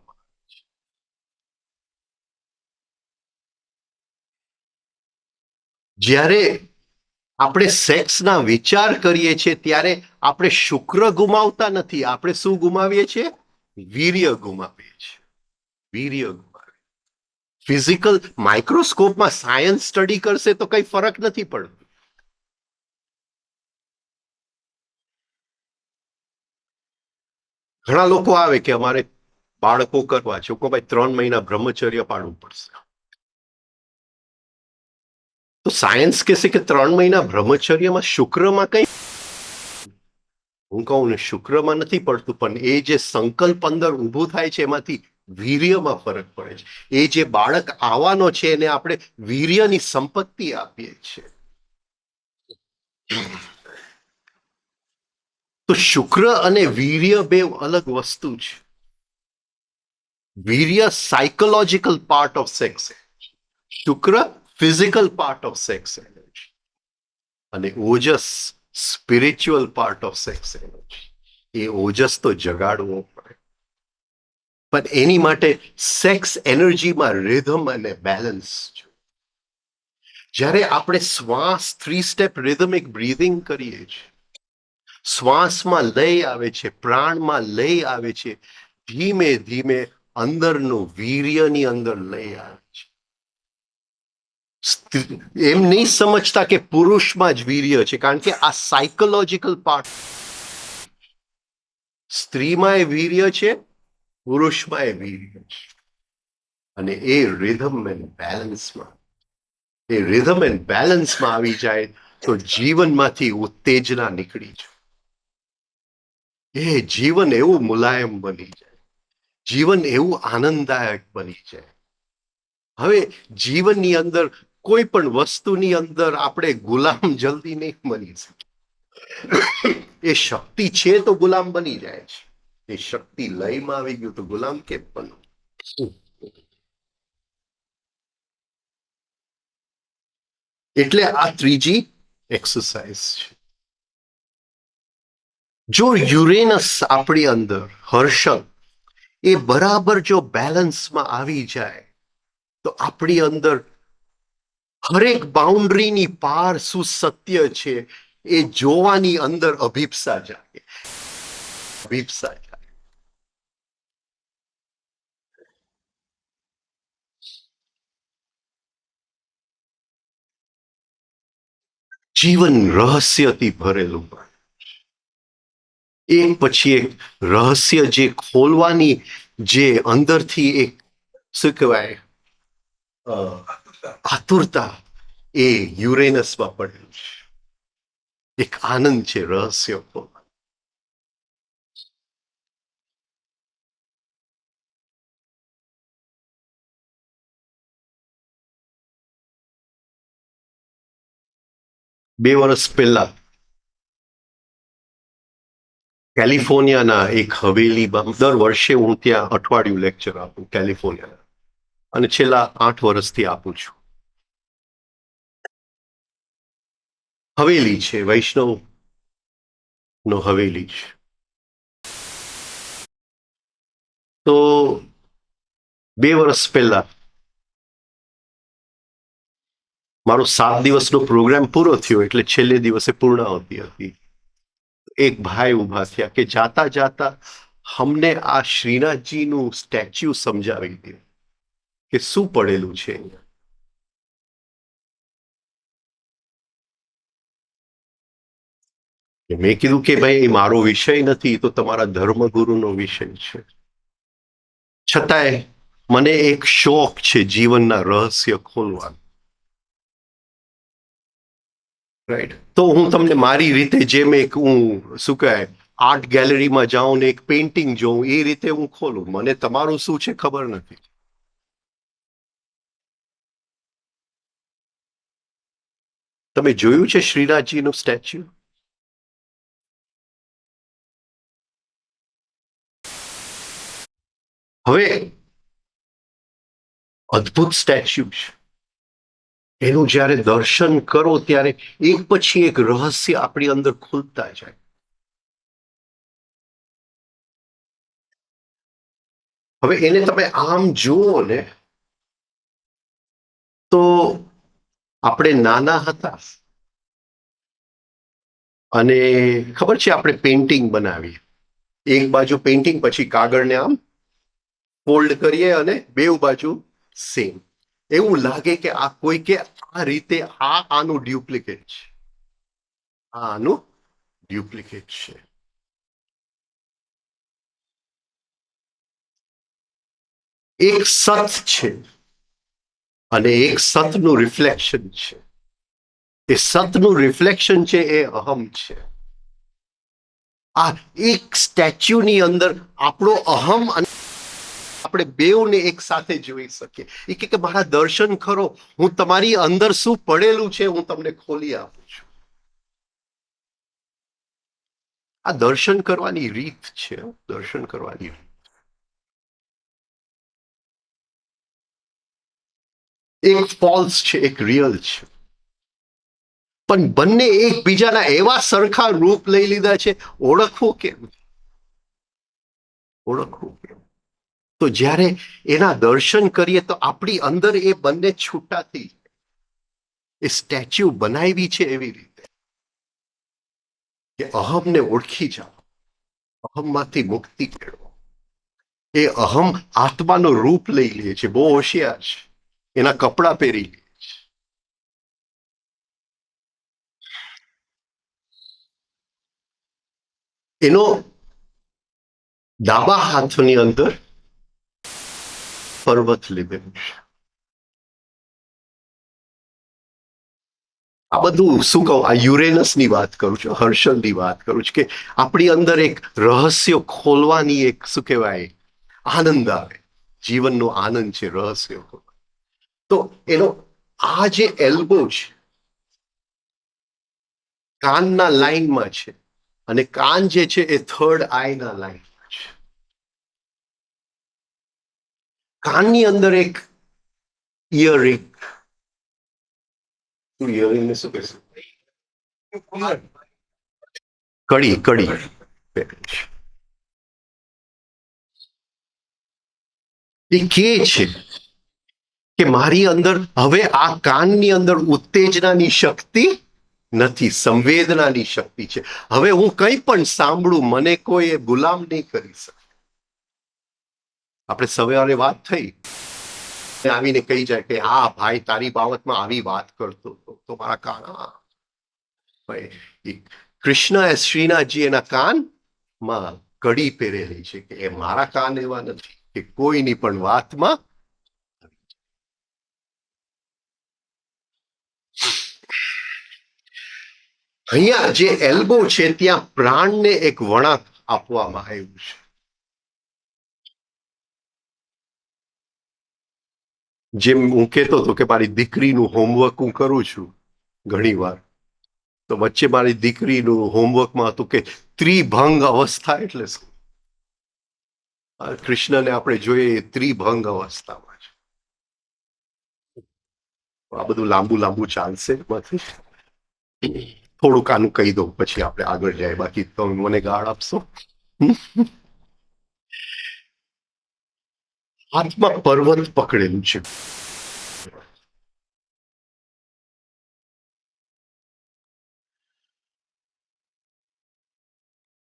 જ્યારે આપણે સેક્સના વિચાર કરીએ છીએ ત્યારે આપણે શુક્ર ગુમાવતા નથી, આપણે શું ગુમાવીએ છીએ? વીર્ય ગુમાવીએ છીએ. વીર્ય ગુમાવીએ. ફિઝિકલ માઇક્રોસ્કોપમાં સાયન્સ સ્ટડી કરશે તો કઈ ફરક નથી પડતો. ઘણા લોકો આવે કે અમારે બાળકો કરવા છે, ભાઈ 3 મહિના બ્રહ્મચર્ય પાડવું પડશે. તો સાયન્સ કહેશે કે 3 મહિના બ્રહ્મચર્યમાં શુક્રમાં કઈ, હું કહું ને શુક્રમાં નથી પડતું, પણ એ જે સંકલ્પ અંદર ઊભું થાય છે એમાંથી વીર્યમાં ફરક પડે છે. એ જે બાળક આવવાનો છે એને આપણે વીર્યની સંપત્તિ આપીએ છીએ. તો શુક્ર અને વીર્ય બે અલગ વસ્તુ છે. વીર્ય સાયકોલોજીકલ પાર્ટ ઓફ સેક્સ, શુક્ર physical part of sex energy, અને ઓજસ spiritual part of sex energy. એ ઓજસ તો જગાડવો પડે, પણ એની માટે સેક્સ એનર્જીમાં રિધમ અને બેલેન્સ. જ્યારે આપણે શ્વાસ 3 સ્ટેપ રિધમિક બ્રીધિંગ કરીએ છીએ, શ્વાસમાં લય આવે છે, પ્રાણમાં લય આવે છે, ધીમે ધીમે અંદરનું વીર્યની અંદર લય આવે છે. એમ નહીં સમજતા કે પુરુષમાં જ વીર્ય છે, કારણ કે આ સાયકોલોજીકલ પાર્ટ. સ્ત્રીમાં એ વીર્ય છે, પુરુષમાં એ વીર્ય છે. અને એ રિધમ એન્ડ બેલેન્સમાં, એ રિધમ એન્ડ બેલેન્સમાં આવી જાય તો જીવનમાંથી ઉત્તેજના નીકળી જાય. એ જીવન એવું મુલાયમ બની જાય, જીવન એવું આનંદદાયક બની જાય. હવે જીવનની અંદર કોઈ પણ વસ્તુની અંદર આપણે ગુલામ જલ્દી નહીં બની શકીએ. એ શક્તિ છે તો ગુલામ બની જાય છે. એ શક્તિ લયમાં આવી ગયું તો ગુલામ કેમ બનવું? એટલે આ ત્રીજી એક્સરસાઇઝ છે. જો યુરેનસ આપણી અંદર હર્ષદ એ બરાબર જો બેલેન્સમાં આવી જાય તો આપણી અંદર હરેક બાઉન્ડ્રીની પાર શું સત્ય છે એ જોવાની અંદર અભિપ્સા જાગે. અભિપ્સા જાગે. જીવન રહસ્યથી ભરેલું, એક પછી એક રહસ્ય જે ખોલવાની જે અંદરથી એક શું કહેવાય આતુરતા, એ યુરેનસમાં પડેલું છે. એક આનંદ છે રહસ્ય ખોલવા. બે વર્ષ પહેલા કેલિફોર્નિયાના એક હવેલીમાં, દર વર્ષે હું ત્યાં અઠવાડિયું લેક્ચર આપું કેલિફોર્નિયાના, અને છેલ્લા 8 વર્ષથી આપું છું. હવેલી છે, વૈષ્ણવ નો હવેલી છે. તો 2 વર્ષ પહેલા મારો 7 દિવસનો પ્રોગ્રામ પૂરો થયો, એટલે છેલ્લે દિવસે પૂર્ણાહુતિ હતી. એક ભાઈ ઉભા થયા કે જાતા જાતા અમને આ શ્રીનાથજીનું સ્ટેચ્યુ સમજાવી દે કે શું પડેલું છે અહીંયા. મેં કીધું કે ભાઈ એ મારો વિષય નથી, તો તમારા ધર્મગુરુનો વિષય છે. છતાંય મને એક શોખ છે જીવનના રહસ્ય ખોલવાનો. રાઈટ. તો હું તમને મારી રીતે જેમ એક હું શું કહેવાય આર્ટ ગેલેરીમાં જાઉં ને એક પેઇન્ટિંગ જોઉં એ રીતે હું ખોલું. મને તમારું શું છે ખબર નથી. તમે જોયું છે શ્રીનાથજીનું સ્ટેચ્યુ? હવે અદ્ભુત સ્ટેચ્યુ છે. એનું જ્યારે દર્શન કરો ત્યારે એક પછી એક રહસ્ય આપણી અંદર ખુલતા જાય. હવે એને તમે આમ જુઓ ને તો આપણે નાના હતા અને ખબર છે આપણે પેઇન્ટિંગ બનાવીએ, એક બાજુ પેઇન્ટિંગ પછી કાગળને આમ ફોલ્ડ કરીએ અને બેઉ બાજુ સેમ. એવું લાગે કે આ કોઈ કે આ રીતે આનું ડુપ્લિકેટ છે, આનું ડુપ્લિકેટ છે. એક સત છે અને એક સતનું રિફ્લેક્શન છે. એ સતનું રિફ્લેક્શન છે એ અહમ છે. આ એક સ્ટેચ્યુની અંદર આપણો અહમ અને આપણે બેઉને એક સાથે જોઈ શકીએ. એ કે મારા દર્શન કરો, હું તમારી અંદર શું પડેલું છે હું તમને ખોલી આપું છું. આ દર્શન કરવાની રીત છે. દર્શન કરવાની રીત. એક ફોલ્સ છે, એક રિયલ છે, પણ બંને એકબીજાના એવા સરખા રૂપ લઈ લીધા છે. ઓળખવું કેમ? ઓળખવું કેમ? તો જ્યારે એના દર્શન કરીએ તો આપણી અંદર એ બંને છૂટા થઈ જાય. એ સ્ટેચ્યુ બનાવી છે એવી રીતે કે અહમને ઓળખી જાઓ, અહમમાંથી મુક્તિ મેળવો. એ અહમ આત્માનો રૂપ લઈ લે છે. બહુ હોશિયાર છે. એના કપડા પહેરી લે છે. એનો ડાબા હાથની અંદર પર્વત લીધેલું છે. આ બધું શું કહું, આ યુરેનસની વાત કરું છું, હર્ષલની વાત કરું છું કે આપણી અંદર એક રહસ્ય ખોલવાની એક શું કહેવાય આનંદ આવે. જીવનનો આનંદ છે રહસ્ય. તો એનો આ જે એલ્બો છે કાનના લાઈનમાં છે અને કાન જે છે એ થર્ડ આઈના લાઈનમાં છે. કાનની અંદર એક ઇયરિંગ, ઇયરિંગને શું કહેશું, કડી કડી પહેરે છે. એ કે છે કે મારી અંદર હવે આ કાનની અંદર ઉત્તેજનાની શક્તિ નથી, સંવેદનાની શક્તિ છે. હવે હું કંઈ પણ સાંભળું મને કોઈ ગુલામ નહીં કરી શકે. આપણે સવારે વાત થઈ, આવીને કહી જાય કે હા ભાઈ તારી બાબતમાં આવી વાત કરતો તો મારા કાન કૃષ્ણ શ્રીનાથજી એના કાનમાં કડી પહેરેલી છે કે એ મારા કાન એવા નથી કે કોઈની પણ વાતમાં. અહીંયા જે એલ્બો છે ત્યાં પ્રાણને એક વળાંક આપવામાં આવ્યું છે. જેમ હું કહેતો હતો કે મારી દીકરીનું હોમવર્ક હું કરું છું ઘણી વાર, તો વચ્ચે મારી દીકરીનું હોમવર્કમાં હતું કે ત્રિભંગ અવસ્થા એટલે શું. કૃષ્ણને આપણે જોઈએ ત્રિભંગ અવસ્થામાં છે. આ બધું લાંબુ લાંબુ ચાલશે, થોડુંક આનું કહી દઉં પછી આપણે આગળ જાય, બાકી તમે મને ગાળ આપશો. હાથમાં પર્વત પકડેલું છે.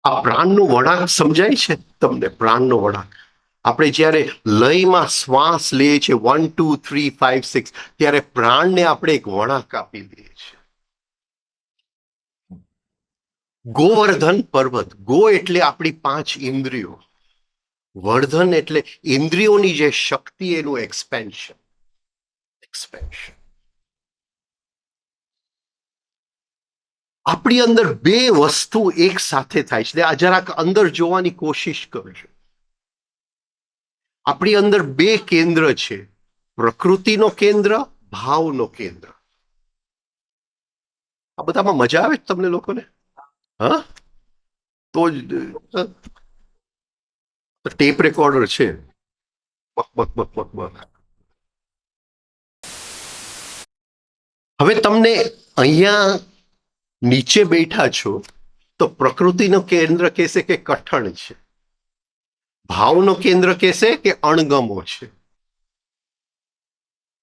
આ પ્રાણનો વળાંક સમજાય છે તમને? પ્રાણનો વળાંક આપણે જ્યારે લયમાં શ્વાસ લઈએ છીએ 1 2 3 5 6 ત્યારે પ્રાણને આપણે એક વળાંક આપી દઈએ છીએ. ગોવર્ધન પર્વત, ગો એટલે આપણી 5 ઇન્દ્રિયો, વર્ધન એટલે ઇન્દ્રિયોની જે શક્તિ એનું એક્સપેન્શન. આપણી અંદર બે વસ્તુ એક સાથે થાય છે. આ જરાક અંદર જોવાની કોશિશ કરજો. આપણી અંદર બે કેન્દ્ર છે, પ્રકૃતિનો કેન્દ્ર, ભાવનો કેન્દ્ર. આ બધામાં મજા આવે તમને લોકોને? હા, તો ટેપ રેકોર્ડર છે. Buck buck buck buck buck. હવે તમને અહીંયા નીચે બેઠા છો તો પ્રકૃતિનો કેન્દ્ર કહેશે કે કઠણ છે, ભાવનો કેન્દ્ર કહેશે કે અણગમો છે.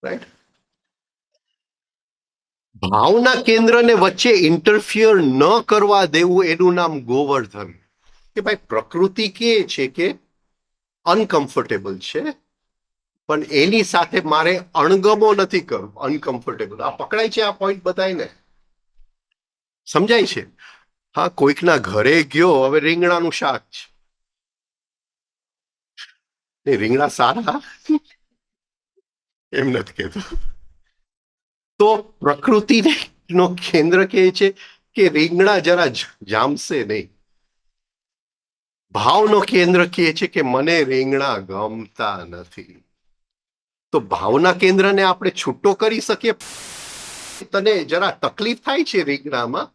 રાઈટ? ભાવના કેન્દ્રને વચ્ચે ઇન્ટરફિયર ન કરવા દેવું એનું નામ ગોવર્ધન. કે ભાઈ પ્રકૃતિ કહે છે કે અનકમ્ફર્ટેબલ છે, પણ એની સાથે મારે અણગમો નથી કરવો, અનકમ્ફર્ટેબલ. આ પકડાય છે? આ પોઈન્ટ બતાવીને સમજાય છે? હા, કોઈકના ઘરે ગયો, હવે રીંગણાનું શાક છે, રીંગણા સારા એમ નથી કહેતો. તો પ્રકૃતિને નો કેન્દ્ર કહે છે કે રીંગણા જરા જામશે નહીં. ભાવનો કેન્દ્ર કહે છે કે મને રીંગણા ગમતા નથી. તો ભાવના કેન્દ્રને આપણે છૂટો કરી શકીએ. તને જરા તકલીફ થાય છે રીંગણામાં,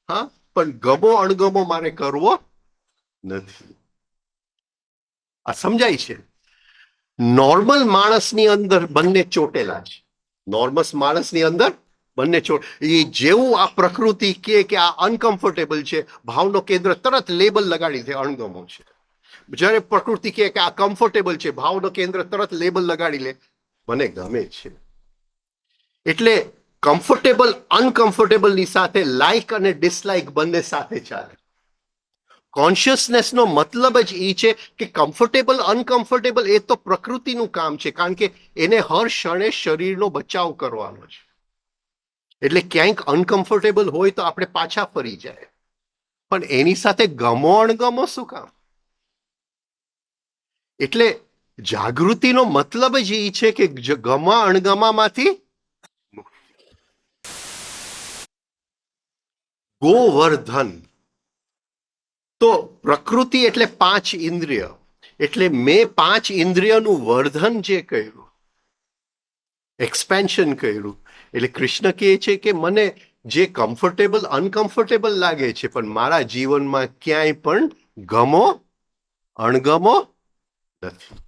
હા, પણ ગમો અણગમો મારે કરવો નથી. આ સમજાય છે? નોર્મલ માણસની અંદર બંને ચોટેલા છે. નોર્મલ માણસની અંદર બંને એ જેવું આ પ્રકૃતિ કે આ અનકમ્ફર્ટેબલ છે, ભાવનો કેન્દ્ર તરત લેબલ લગાડી દે અણગમો છે. જ્યારે પ્રકૃતિ કે આ કમ્ફર્ટેબલ છે, ભાવનો કેન્દ્ર તરત લેબલ લગાડી લે મને ગમે છે. એટલે કમ્ફર્ટેબલ અનકમ્ફર્ટેબલની સાથે લાઇક અને ડિસલાઇક બંને સાથે ચાલે. કોન્શિયસનેસનો મતલબ જ એ છે કે કમ્ફર્ટેબલ અનકમ્ફર્ટેબલ એ તો પ્રકૃતિનું કામ છે, કારણ કે એને હર ક્ષણે શરીરનો બચાવ કરવાનો છે. એટલે ક્યાંક અનકમ્ફર્ટેબલ હોય તો આપણે પાછા ફરી જાય, પણ એની સાથે ગમો અણગમો શું કામ? એટલે જાગૃતિનો મતલબ જ એ છે કે ગમા અણગમામાંથી ગોવર્ધન. તો પ્રકૃતિ એટલે 5 ઇન્દ્રિય. એટલે મેં 5 ઇન્દ્રિયનું વર્ધન જે કર્યું, એક્સપેન્શન કર્યું. એટલે કૃષ્ણ કહે છે કે મને જે કમ્ફર્ટેબલ અનકમ્ફર્ટેબલ લાગે છે, પણ મારા જીવનમાં ક્યાંય પણ ગમો અણગમો નથી.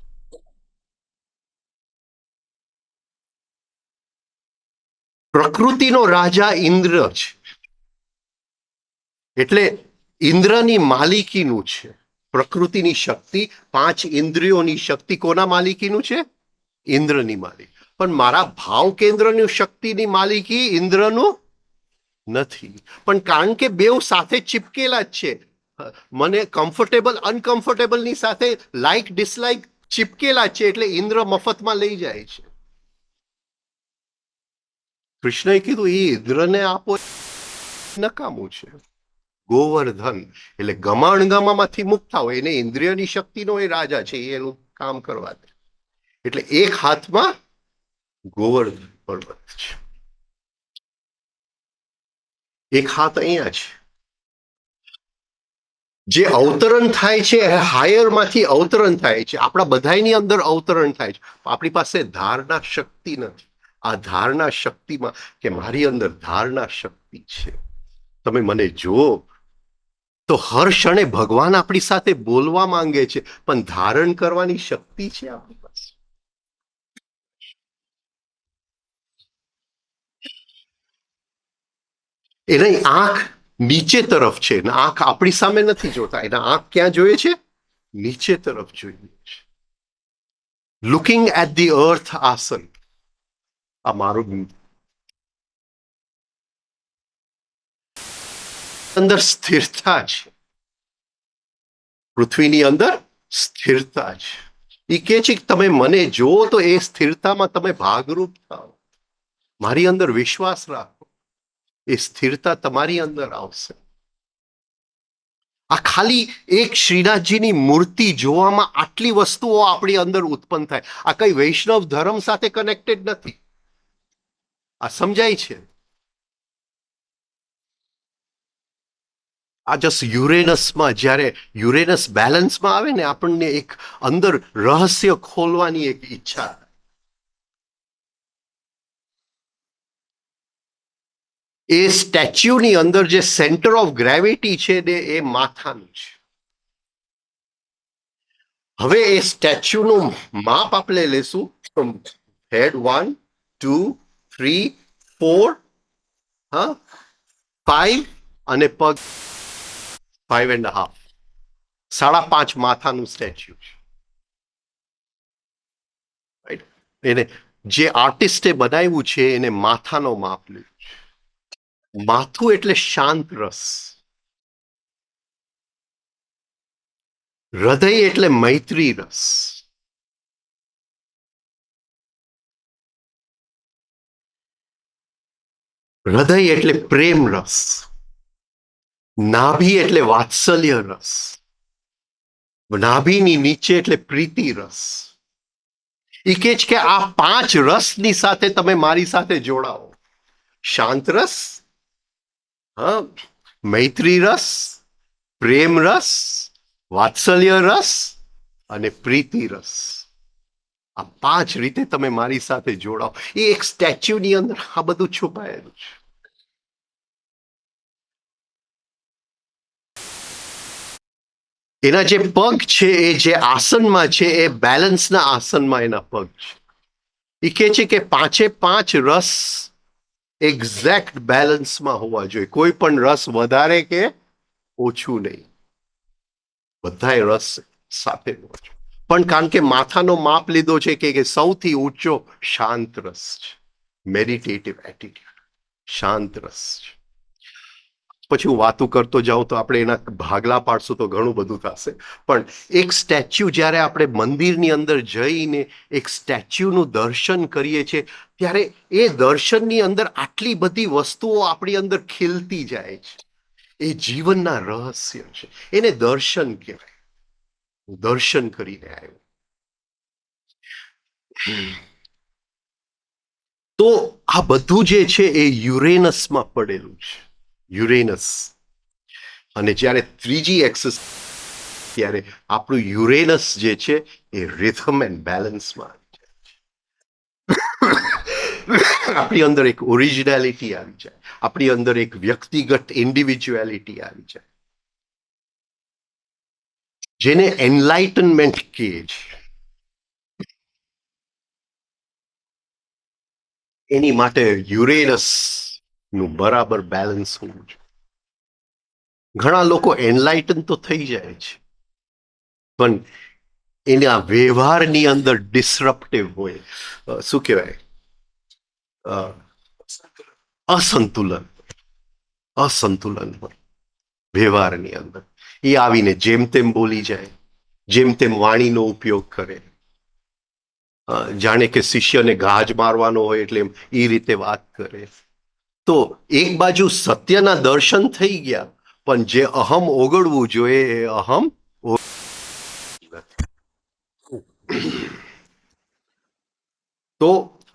પ્રકૃતિનો રાજા ઇન્દ્ર છે, એટલે ઇન્દ્રની માલિકીનું છે. પ્રકૃતિની શક્તિ, 5 ઇન્દ્રિયોની શક્તિ કોના માલિકીનું છે? ઇન્દ્રની માલિકી. પણ મારા ભાવ કેન્દ્રની શક્તિની માલિકી ઇન્દ્રનું નથી. પણ કારણ કે બેઉ સાથે ચિપકેલા જ છે, મને કમ્ફર્ટેબલ અનકમ્ફર્ટેબલની સાથે લાઇક ડિસલાઇક ચિપકેલા છે, એટલે ઇન્દ્ર મફતમાં લઈ જાય છે. કૃષ્ણએ કીધું એ ઇન્દ્રને આપો નકામું છે. ગોવર્ધન એટલે ગમા અણગમામાંથી મુક્ત થાવ, એને ઇન્દ્રિયની શક્તિનો એ રાજા છે, એનું કામ કરવા દે. એટલે એક હાથમાં ગોવર્ધન પર્વત છે, એક હાથ અહીંયા છે. જે અવતરણ થાય છે હાયરમાંથી અવતરણ થાય છે. આપણા બધાની અંદર અવતરણ થાય છે. આપણી પાસે ધારણા શક્તિ નથી. આ ધારણા શક્તિમાં કે મારી અંદર ધારણા શક્તિ છે. તમે મને જુઓ તો હર ક્ષણે ભગવાન આપણી સાથે બોલવા માંગે છે, પણ ધારણ કરવાની શક્તિ છે આપણી પાસે. એની આંખ નીચે તરફ છે, આંખ આપણી સામે નથી જોતા. એના આંખ ક્યાં જોઈએ છે? નીચે તરફ જોઈએ છે. લુકિંગ એટ ધી અર્થ આસન. આ મારું અંદર સ્થિરતા છે, પૃથ્વીની અંદર સ્થિરતા છે. એ કે છે કે તમે મને જુઓ તો એ સ્થિરતામાં તમે ભાગરૂપ થાઓ. મારી અંદર વિશ્વાસ રાખો, એ સ્થિરતા તમારી અંદર આવશે. આ ખાલી એક શ્રીનાથજીની મૂર્તિ જોવામાં આટલી વસ્તુઓ આપણી અંદર ઉત્પન્ન થાય. આ કઈ વૈષ્ણવ ધર્મ સાથે કનેક્ટેડ નથી. આ સમજાય છે? આ જસ્ટ યુરેનસમાં જ્યારે યુરેનસ બેલેન્સમાં આવે ને આપણને એક અંદર રહસ્ય ખોલવાની એક ઈચ્છા. એ સ્ટેચ્યુની અંદર જે સેન્ટર ઓફ ગ્રેવિટી છે ને એ માથાનું છે. હવે એ સ્ટેચ્યુનું માપ આપણે લેશું. હેડ 1 2 3 4 હા 5 અને પગ 5.5 5.5 માથાનું સ્ટેચ્યુ છે. રાઈટ. એને જે આર્ટિસ્ટે બનાવ્યું છે એને માથાનો માપ લીધું છે. માથું એટલે શાંત રસ. હૃદય એટલે મૈત્રી રસ. હૃદય એટલે પ્રેમ રસ. નાભી એટલે વાત્સલ્ય રસ. નાભીની નીચે એટલે પ્રીતિ રસ. એ કે છે કે આ 5 રસની સાથે તમે મારી સાથે જોડાઓ. શાંત રસ, હા, મૈત્રી રસ, પ્રેમ રસ, વાત્સલ્ય રસ અને પ્રીતિ રસ. આ 5 રીતે તમે મારી સાથે જોડાઓ. એ એક સ્ટેચ્યુની અંદર આ બધું છુપાયેલું છે. એના જે પગ છે એ જે આસનમાં છે એ બેલેન્સના આસનમાં એના પગ છે. એ કહે છે કે 5 રસ એક્ઝેક્ટ બેલેન્સમાં હોવા જોઈએ. કોઈ પણ રસ વધારે કે ઓછું નહીં. બધાય રસ સાથે હોવા જોઈએ. પણ કારણ કે માથાનો માપ લીધો છે કે સૌથી ઊંચો શાંત રસ છે. મેડિટેટિવ એટીટ્યુડ, શાંત રસ છે. પછી હું વાતો કરતો જાઉં તો આપણે એના ભાગલા પાડશું તો ઘણું બધું થશે. પણ એક સ્ટેચ્યુ જ્યારે આપણે મંદિરની અંદર જઈને એક સ્ટેચ્યુનું દર્શન કરીએ છીએ ત્યારે એ દર્શનની અંદર આટલી બધી વસ્તુઓ આપણી અંદર ખીલતી જાય છે. એ જીવનના રહસ્ય છે. એને દર્શન કહેવાય. દર્શન કરીને આવ્યો. તો આ બધું જે છે એ યુરેનસમાં પડેલું છે. યુરેનસ. અને જ્યારે ત્રીજી એક્સરસાઇઝ ત્યારે આપણું યુરેનસ જે છે એ રિધમ એન્ડ બેલેન્સમાં આપણી અંદર એક ઓરિજિનાલિટી આવી જાય. આપણી અંદર એક વ્યક્તિગત ઇન્ડિવિજ્યુઆલિટી આવી જાય જેને એનલાઇટનમેન્ટ કહે છે. એની માટે યુરેનસ નું બરાબર બેલેન્સ હોવું જોઈએ. ઘણા લોકો એનલાઇટન તો થઈ જાય છે પણ એના વ્યવહારની અંદર ડિસરપ્ટિવ હોય. શું કહેવાય? અસંતુલન હોય વ્યવહારની અંદર. એ આવીને જેમ તેમ બોલી જાય, જેમ તેમ વાણીનો ઉપયોગ કરે. જાણે કે શિષ્યને ગાજ મારવાનો હોય એટલે એ રીતે વાત કરે. તો એક બાજુ સત્યના દર્શન થઈ ગયા પણ જે અહમ ઓગળવું જોઈએ એ અહમ તો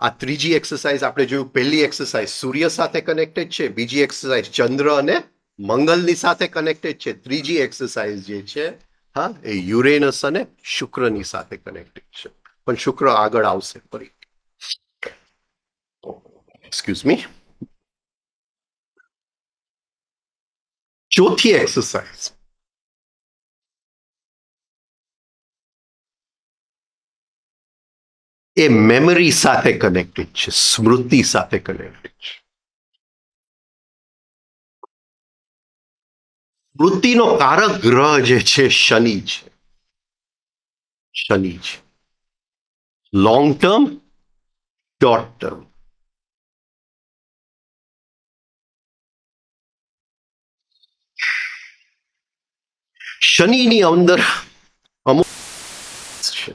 આ ત્રીજી એક્સરસાઇઝ આપણે જોયું. પહેલી એક્સરસાઇઝ સૂર્ય સાથે કનેક્ટેડ છે. બીજી એક્સરસાઇઝ ચંદ્ર અને મંગલની સાથે કનેક્ટેડ છે. ત્રીજી એક્સરસાઇઝ જે છે હા એ યુરેનસ અને શુક્રની સાથે કનેક્ટેડ છે. પણ શુક્ર આગળ આવશે ફરી. Excuse me. ચોથી એક્સરસાઇઝ એ મેમરી સાથે કનેક્ટેડ છે. સ્મૃતિ સાથે કનેક્ટેડ છે. સ્મૃતિનો કારક ગ્રહ જે છે શનિ છે. શનિ છે. Long term, short term. શનિની અંદર અમુક છે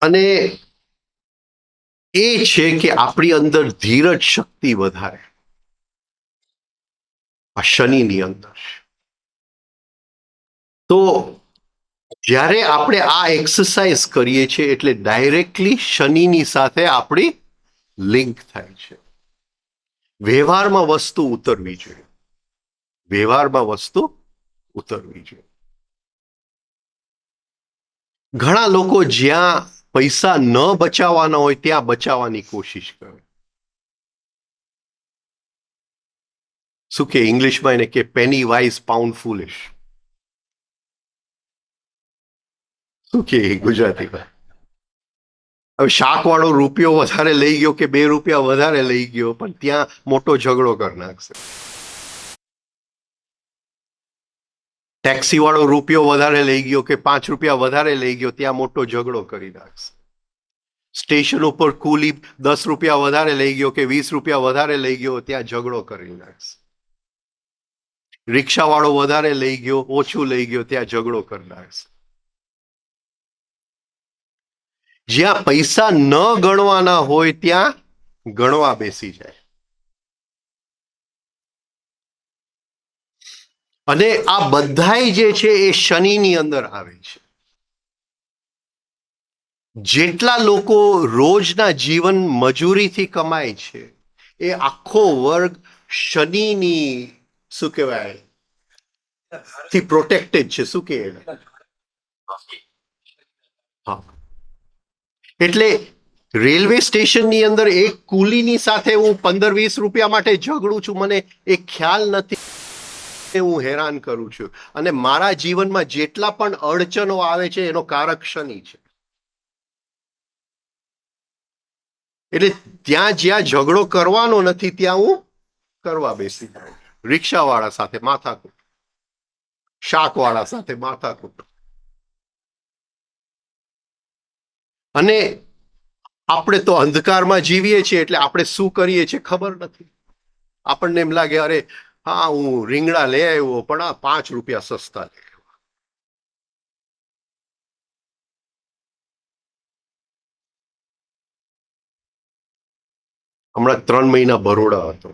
અને એ છે કે આપણી અંદર ધીરજ શક્તિ વધારે આ શનિની અંદર. તો જ્યારે આપણે આ એક્સરસાઇઝ કરીએ છીએ એટલે ડાયરેક્ટલી શનિની સાથે આપણી લિંક થાય છે. વ્યવહારમાં વસ્તુ ઉતરવી જોઈએ. વ્યવહારમાં વસ્તુ ઉતરવી જોઈએ. ઘણા લોકો જ્યાં પૈસા ન બચાવવાના હોય ત્યાં બચાવવાની કોશિશ કરે. શું કે ઇંગ્લિશમાં એને કે પેની વાઇઝ પાઉન્ડ ફૂલિશ. શું કે ગુજરાતીમાં? હવે શાકવાળો રૂપિયો વધારે લઈ ગયો કે 2 રૂપિયા વધારે લઈ ગયો પણ ત્યાં મોટો ઝઘડો કરી નાખશે. ટેક્સી વાળો રૂપિયો વધારે લઈ ગયો કે 5 રૂપિયા વધારે લઈ ગયો ત્યાં મોટો ઝઘડો કરી નાખશે. સ્ટેશન ઉપર કુલી 10 રૂપિયા વધારે લઈ ગયો કે 20 રૂપિયા વધારે લઈ ગયો ત્યાં ઝઘડો કરી નાખશે. રિક્ષા વાળો વધારે લઈ ગયો ઓછું લઈ ગયો ત્યાં ઝઘડો કરી નાખશે. જ્યાં પૈસા ન ગણવાના હોય ત્યાં ગણવા બેસી જાય. અને આ બધાય જે છે એ શનિની અંદર આવે છે. જેટલા લોકો રોજના જીવન મજૂરીથી કમાય છે એ આખો વર્ગ શનિની શું કહેવાય થી પ્રોટેક્ટેડ છે. શું કે હા, એટલે રેલવે સ્ટેશનની અંદર એક કુલીની સાથે હું 15-20 રૂપિયા માટે ઝઘડું છું, મને એ ખ્યાલ નથી, હું હેરાન કરું છું. અને મારા જીવનમાં જેટલા પણ અડચણો આવે છે એનો કારક શનિ છે. એટલે ત્યાં જ્યાં ઝઘડો કરવાનો નથી ત્યાં હું કરવા બેસી જાઉં. રિક્ષાવાળા સાથે માથાકૂટ, શાકવાળા સાથે માથાકૂટ. અને આપણે તો અંધકારમાં જીવીએ છીએ એટલે આપણે શું કરીએ છીએ ખબર નથી. આપણને એમ લાગે અરે હા હું રીંગણા લઈ આવ્યો પણ આ 5 રૂપિયા સસ્તા લે. હમણાં 3 મહિના બરોડા હતો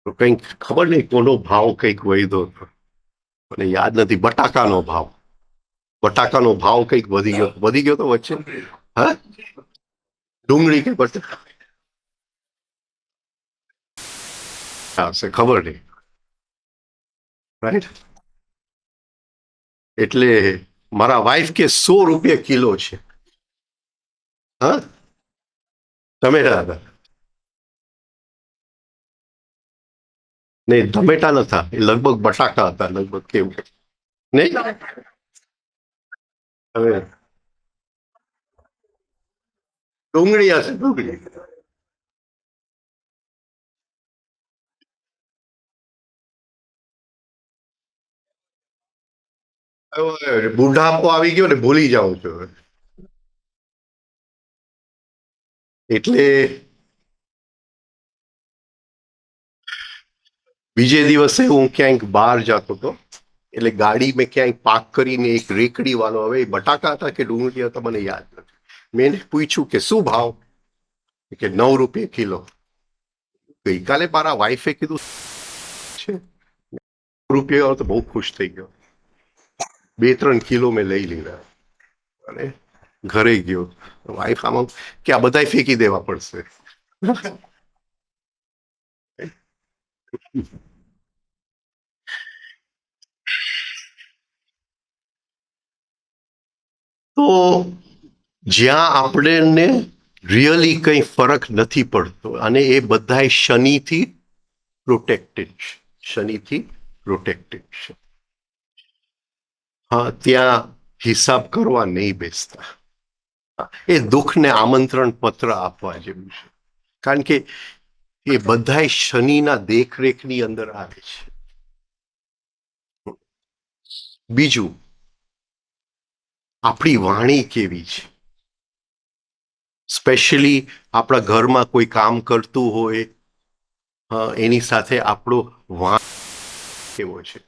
તો કંઈક ખબર નહીં કોનો ભાવ કંઈક વધ્યો હતો, મને યાદ નથી. બટાકાનો ભાવ કંઈક વધી ગયો તો વચ્ચે. હા, ડુંગળી કે બટાકા હશે ખબર નહીં. રાઈટ. એટલે મારા વાઈફ કે 100 રૂપિયા કિલો છે. હા, ટમેટા હતા નહીં, ટમેટા નતા, એ લગભગ બટાકા હતા લગભગ. કેવું નહીં હવે ડુંગળી હશે, ડુંગળી. બુઢાપો આવી ગયો ને ભૂલી જાઉં છું. એટલે બીજે દિવસે હું ક્યાંક બહાર જતો હતો એટલે ગાડી મેં ક્યાંક પાર્ક કરીને એક રેકડી વાળો, હવે બટાકા હતા કે ડુંગળી હતા મને યાદ નથી, મેં એને પૂછ્યું કે શું ભાવ, કે 9 રૂપિયા કિલો. ગઈકાલે મારા વાઈફે કીધું છે રૂપિયા, તો બહુ ખુશ થઈ ગયો. 2-3 કિલો મેં લઈ લીધા અને ઘરે ગયો. વાઈફ આમાં કે આ બધા ફેંકી દેવા પડશે. તો જ્યાં આપણને રિયલી કંઈ ફરક નથી પડતો અને એ બધા શનિથી પ્રોટેક્ટેડ છે, શનિથી પ્રોટેક્ટેડ છે. હા, ત્યાં હિસાબ કરવા નહીં બેસતા. એ દુઃખને આમંત્રણ પત્ર આપવા જેવું છે, કારણ કે એ બધા શનિના દેખરેખની અંદર આવે છે. બીજું, આપણી વાણી કેવી છે, સ્પેશિયલી આપણા ઘરમાં કોઈ કામ કરતું હોય એની સાથે આપણો વાણી કેવો છે.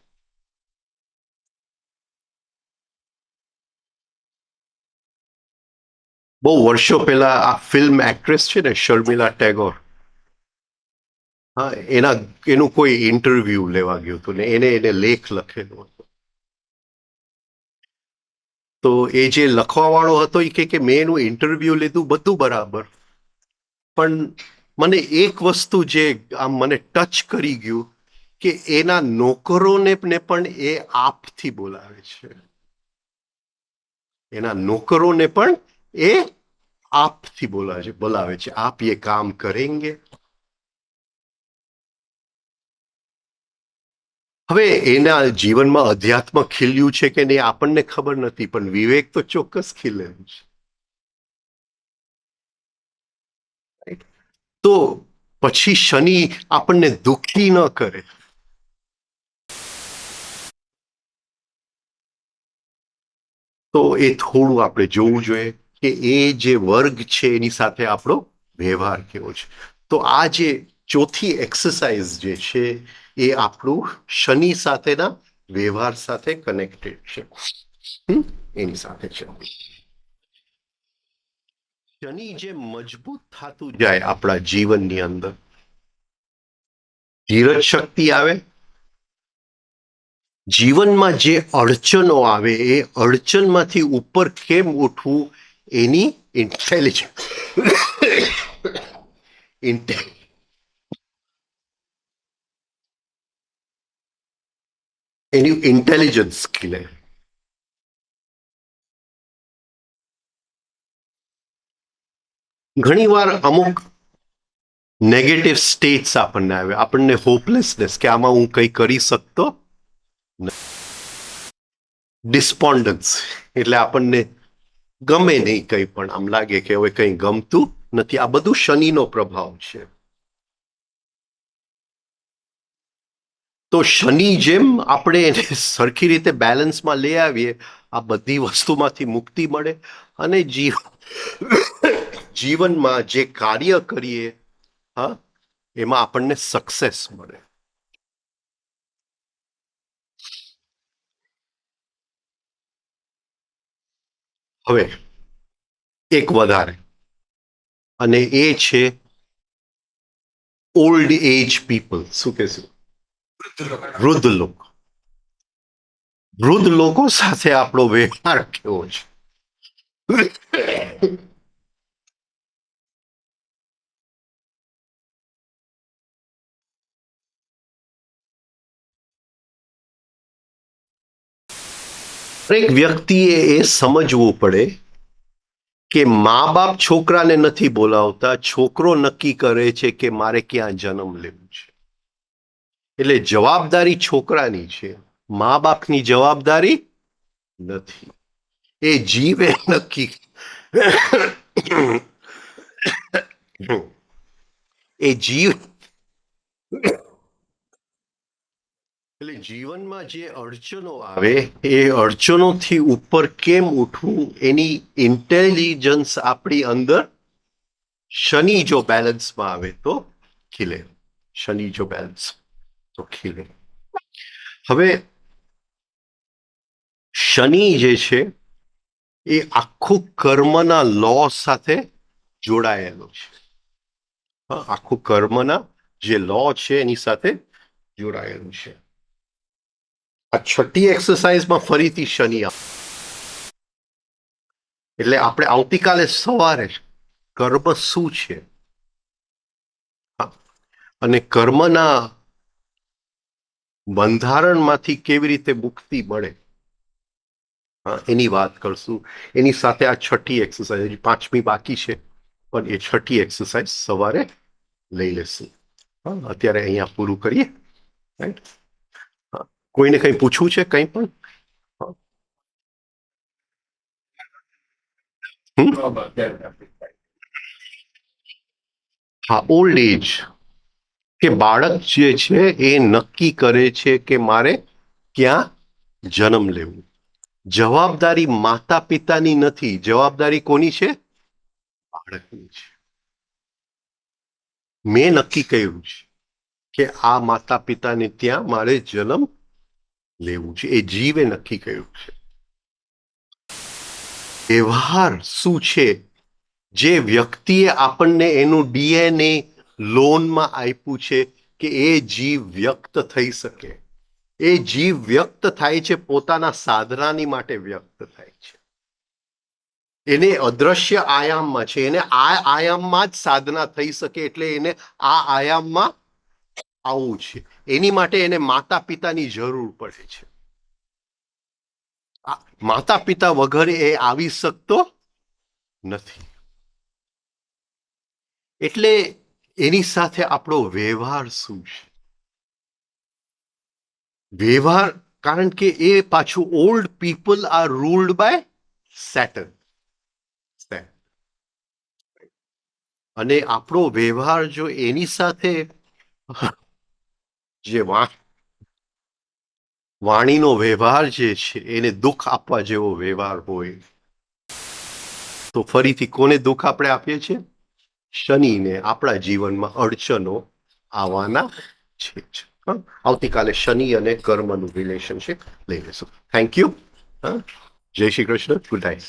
બહુ વર્ષો પહેલા આ ફિલ્મ એક્ટ્રેસ છે ને શર્મિલા ટેગોર, હા, એનું કોઈ ઇન્ટરવ્યુ લેવા ગયું હતું ને એને લેખ લખેલો હતો. તો એ જે લખવા વાળો હતો એ કે મેં એનું ઇન્ટરવ્યુ લીધું, બધું બરાબર, પણ મને એક વસ્તુ જે આમ મને ટચ કરી ગયું કે એના નોકરોને પણ એ આપથી બોલાવે છે. એના નોકરોને પણ એ આપથી બોલાવે છે. આપ ये काम करेंगे. હવે એના જીવનમાં અધ્યાત્મ ખીલ્યું છે કે નહીં આપણને ખબર નથી, પણ વિવેક તો ચોક્કસ ખીલેલું છે. તો પછી શનિ આપણને દુઃખી ન કરે. તો એ થોડું આપણે જોવું જોઈએ કે એ જે વર્ગ છે એની સાથે આપણો વ્યવહાર કેવો છે. તો આ જે ચોથી એક્સરસાઇઝ જે છે એ આપણું શનિ સાથેના વ્યવહાર સાથે કનેક્ટેડ છે. એની સાથે છે. શનિ જે મજબૂત થતું જાય આપણા જીવનની અંદર, ધીરજ શક્તિ આવે, જીવનમાં જે અડચણો આવે એ અડચણમાંથી ઉપર કેમ ઉઠવું એની ઇન્ટેલિજન્સ ખીલે. ઘણી વાર અમુક નેગેટિવ સ્ટેટ્સ આપણને આવે, આપણને હોપલેસનેસ કે આમાં હું કંઈ કરી શકતો, ડિસ્પોન્ડન્સ એટલે આપણને ગમે નહીં, કંઈ પણ આમ લાગે કે હવે કંઈ ગમતું નથી. આ બધું શનિનો પ્રભાવ છે. તો શનિ જેમ આપણે એને સરખી રીતે બેલેન્સમાં લઈ આવીએ, આ બધી વસ્તુમાંથી મુક્તિ મળે અને જીવનમાં જે કાર્ય કરીએ હા એમાં આપણને સક્સેસ મળે. હવે એક વધારે, અને એ છે ઓલ્ડ એજ પીપલ. શું કહેશું? વૃદ્ધ લોકો. વૃદ્ધ લોકો સાથે આપણો વ્યવહાર કેવો છે? દરેક વ્યક્તિએ એ સમજવું પડે કે મા બાપ છોકરાને નથી બોલાવતા, છોકરો નક્કી કરે છે કે મારે ક્યાં જન્મ લેવું છે. એટલે જવાબદારી છોકરાની છે, મા બાપની જવાબદારી નથી. એ જીવે નક્કી એ જીવ એટલે જીવનમાં જે અડચણો આવે એ અડચણોથી ઉપર કેમ ઉઠવું એની ઇન્ટેલિજન્સ આપણી અંદર શનિ જો બેલેન્સમાં આવે તો ખીલે. શનિ જો બેલેન્સ તો ખીલે. હવે શનિ જે છે એ આખું કર્મના લો સાથે જોડાયેલો છે. આખું કર્મના જે લો છે એની સાથે જોડાયેલું છે. આ છઠ્ઠી એક્સરસાઇઝમાં ફરીથી શનિ એટલે આપણે આવતીકાલે સવારે કર્મ શું છે અને કર્મના બંધારણમાંથી કેવી રીતે મુક્તિ મળે એની વાત કરશું. એની સાથે આ છઠ્ઠી એક્સરસાઇઝ, પાંચમી બાકી છે, પણ એ છઠ્ઠી એક્સરસાઇઝ સવારે લઈ લેશું. અત્યારે અહીંયા પૂરું કરીએ. રાઈટ? કોઈને કંઈ પૂછવું છે? કંઈ પણ? હા, ઓલ્ડ એજ કે બાળક જે છે એ નક્કી કરે છે કે મારે ક્યાં જન્મ લેવું. જવાબદારી માતા પિતાની નથી, જવાબદારી કોની છે? બાળકની છે. મેં નક્કી કર્યું છે કે આ માતા પિતાને ત્યાં મારે જન્મ લેવું છે. એ જીવે નક્કી કર્યું છે. વ્યવહાર શું છે? જે વ્યક્તિએ આપણને એનું ડીએનએ લોનમાં આપ્યું છે કે એ જીવ વ્યક્ત થઈ શકે. એ જીવ વ્યક્ત થાય છે પોતાના સાધનાની માટે વ્યક્ત થાય છે. એને અદ્રશ્ય આયામમાં છે, એને આ આયામમાં જ સાધના થઈ શકે એટલે એને આ આયામમાં આવવું છે. એની માટે એને માતા પિતાની જરૂર પડે છે. માતા પિતા વગર એ આવી શકતો નથી. એટલે એની સાથે આપણો વ્યવહાર શું છે? વ્યવહાર, કારણ કે એ પાછું old people are ruled by Satan. અને આપણો વ્યવહાર જો એની સાથે જે વાણીનો વ્યવહાર જે છે એને દુઃખ આપવા જેવો વ્યવહાર હોય તો ફરીથી કોને દુઃખ આપણે આપીએ છીએ? શનિને. આપણા જીવનમાં અડચણો આવવાના છે. આવતીકાલે શનિ અને કર્મનું રિલેશનશિપ લઈ લેશું. Thank you. જય શ્રી કૃષ્ણ. Good night.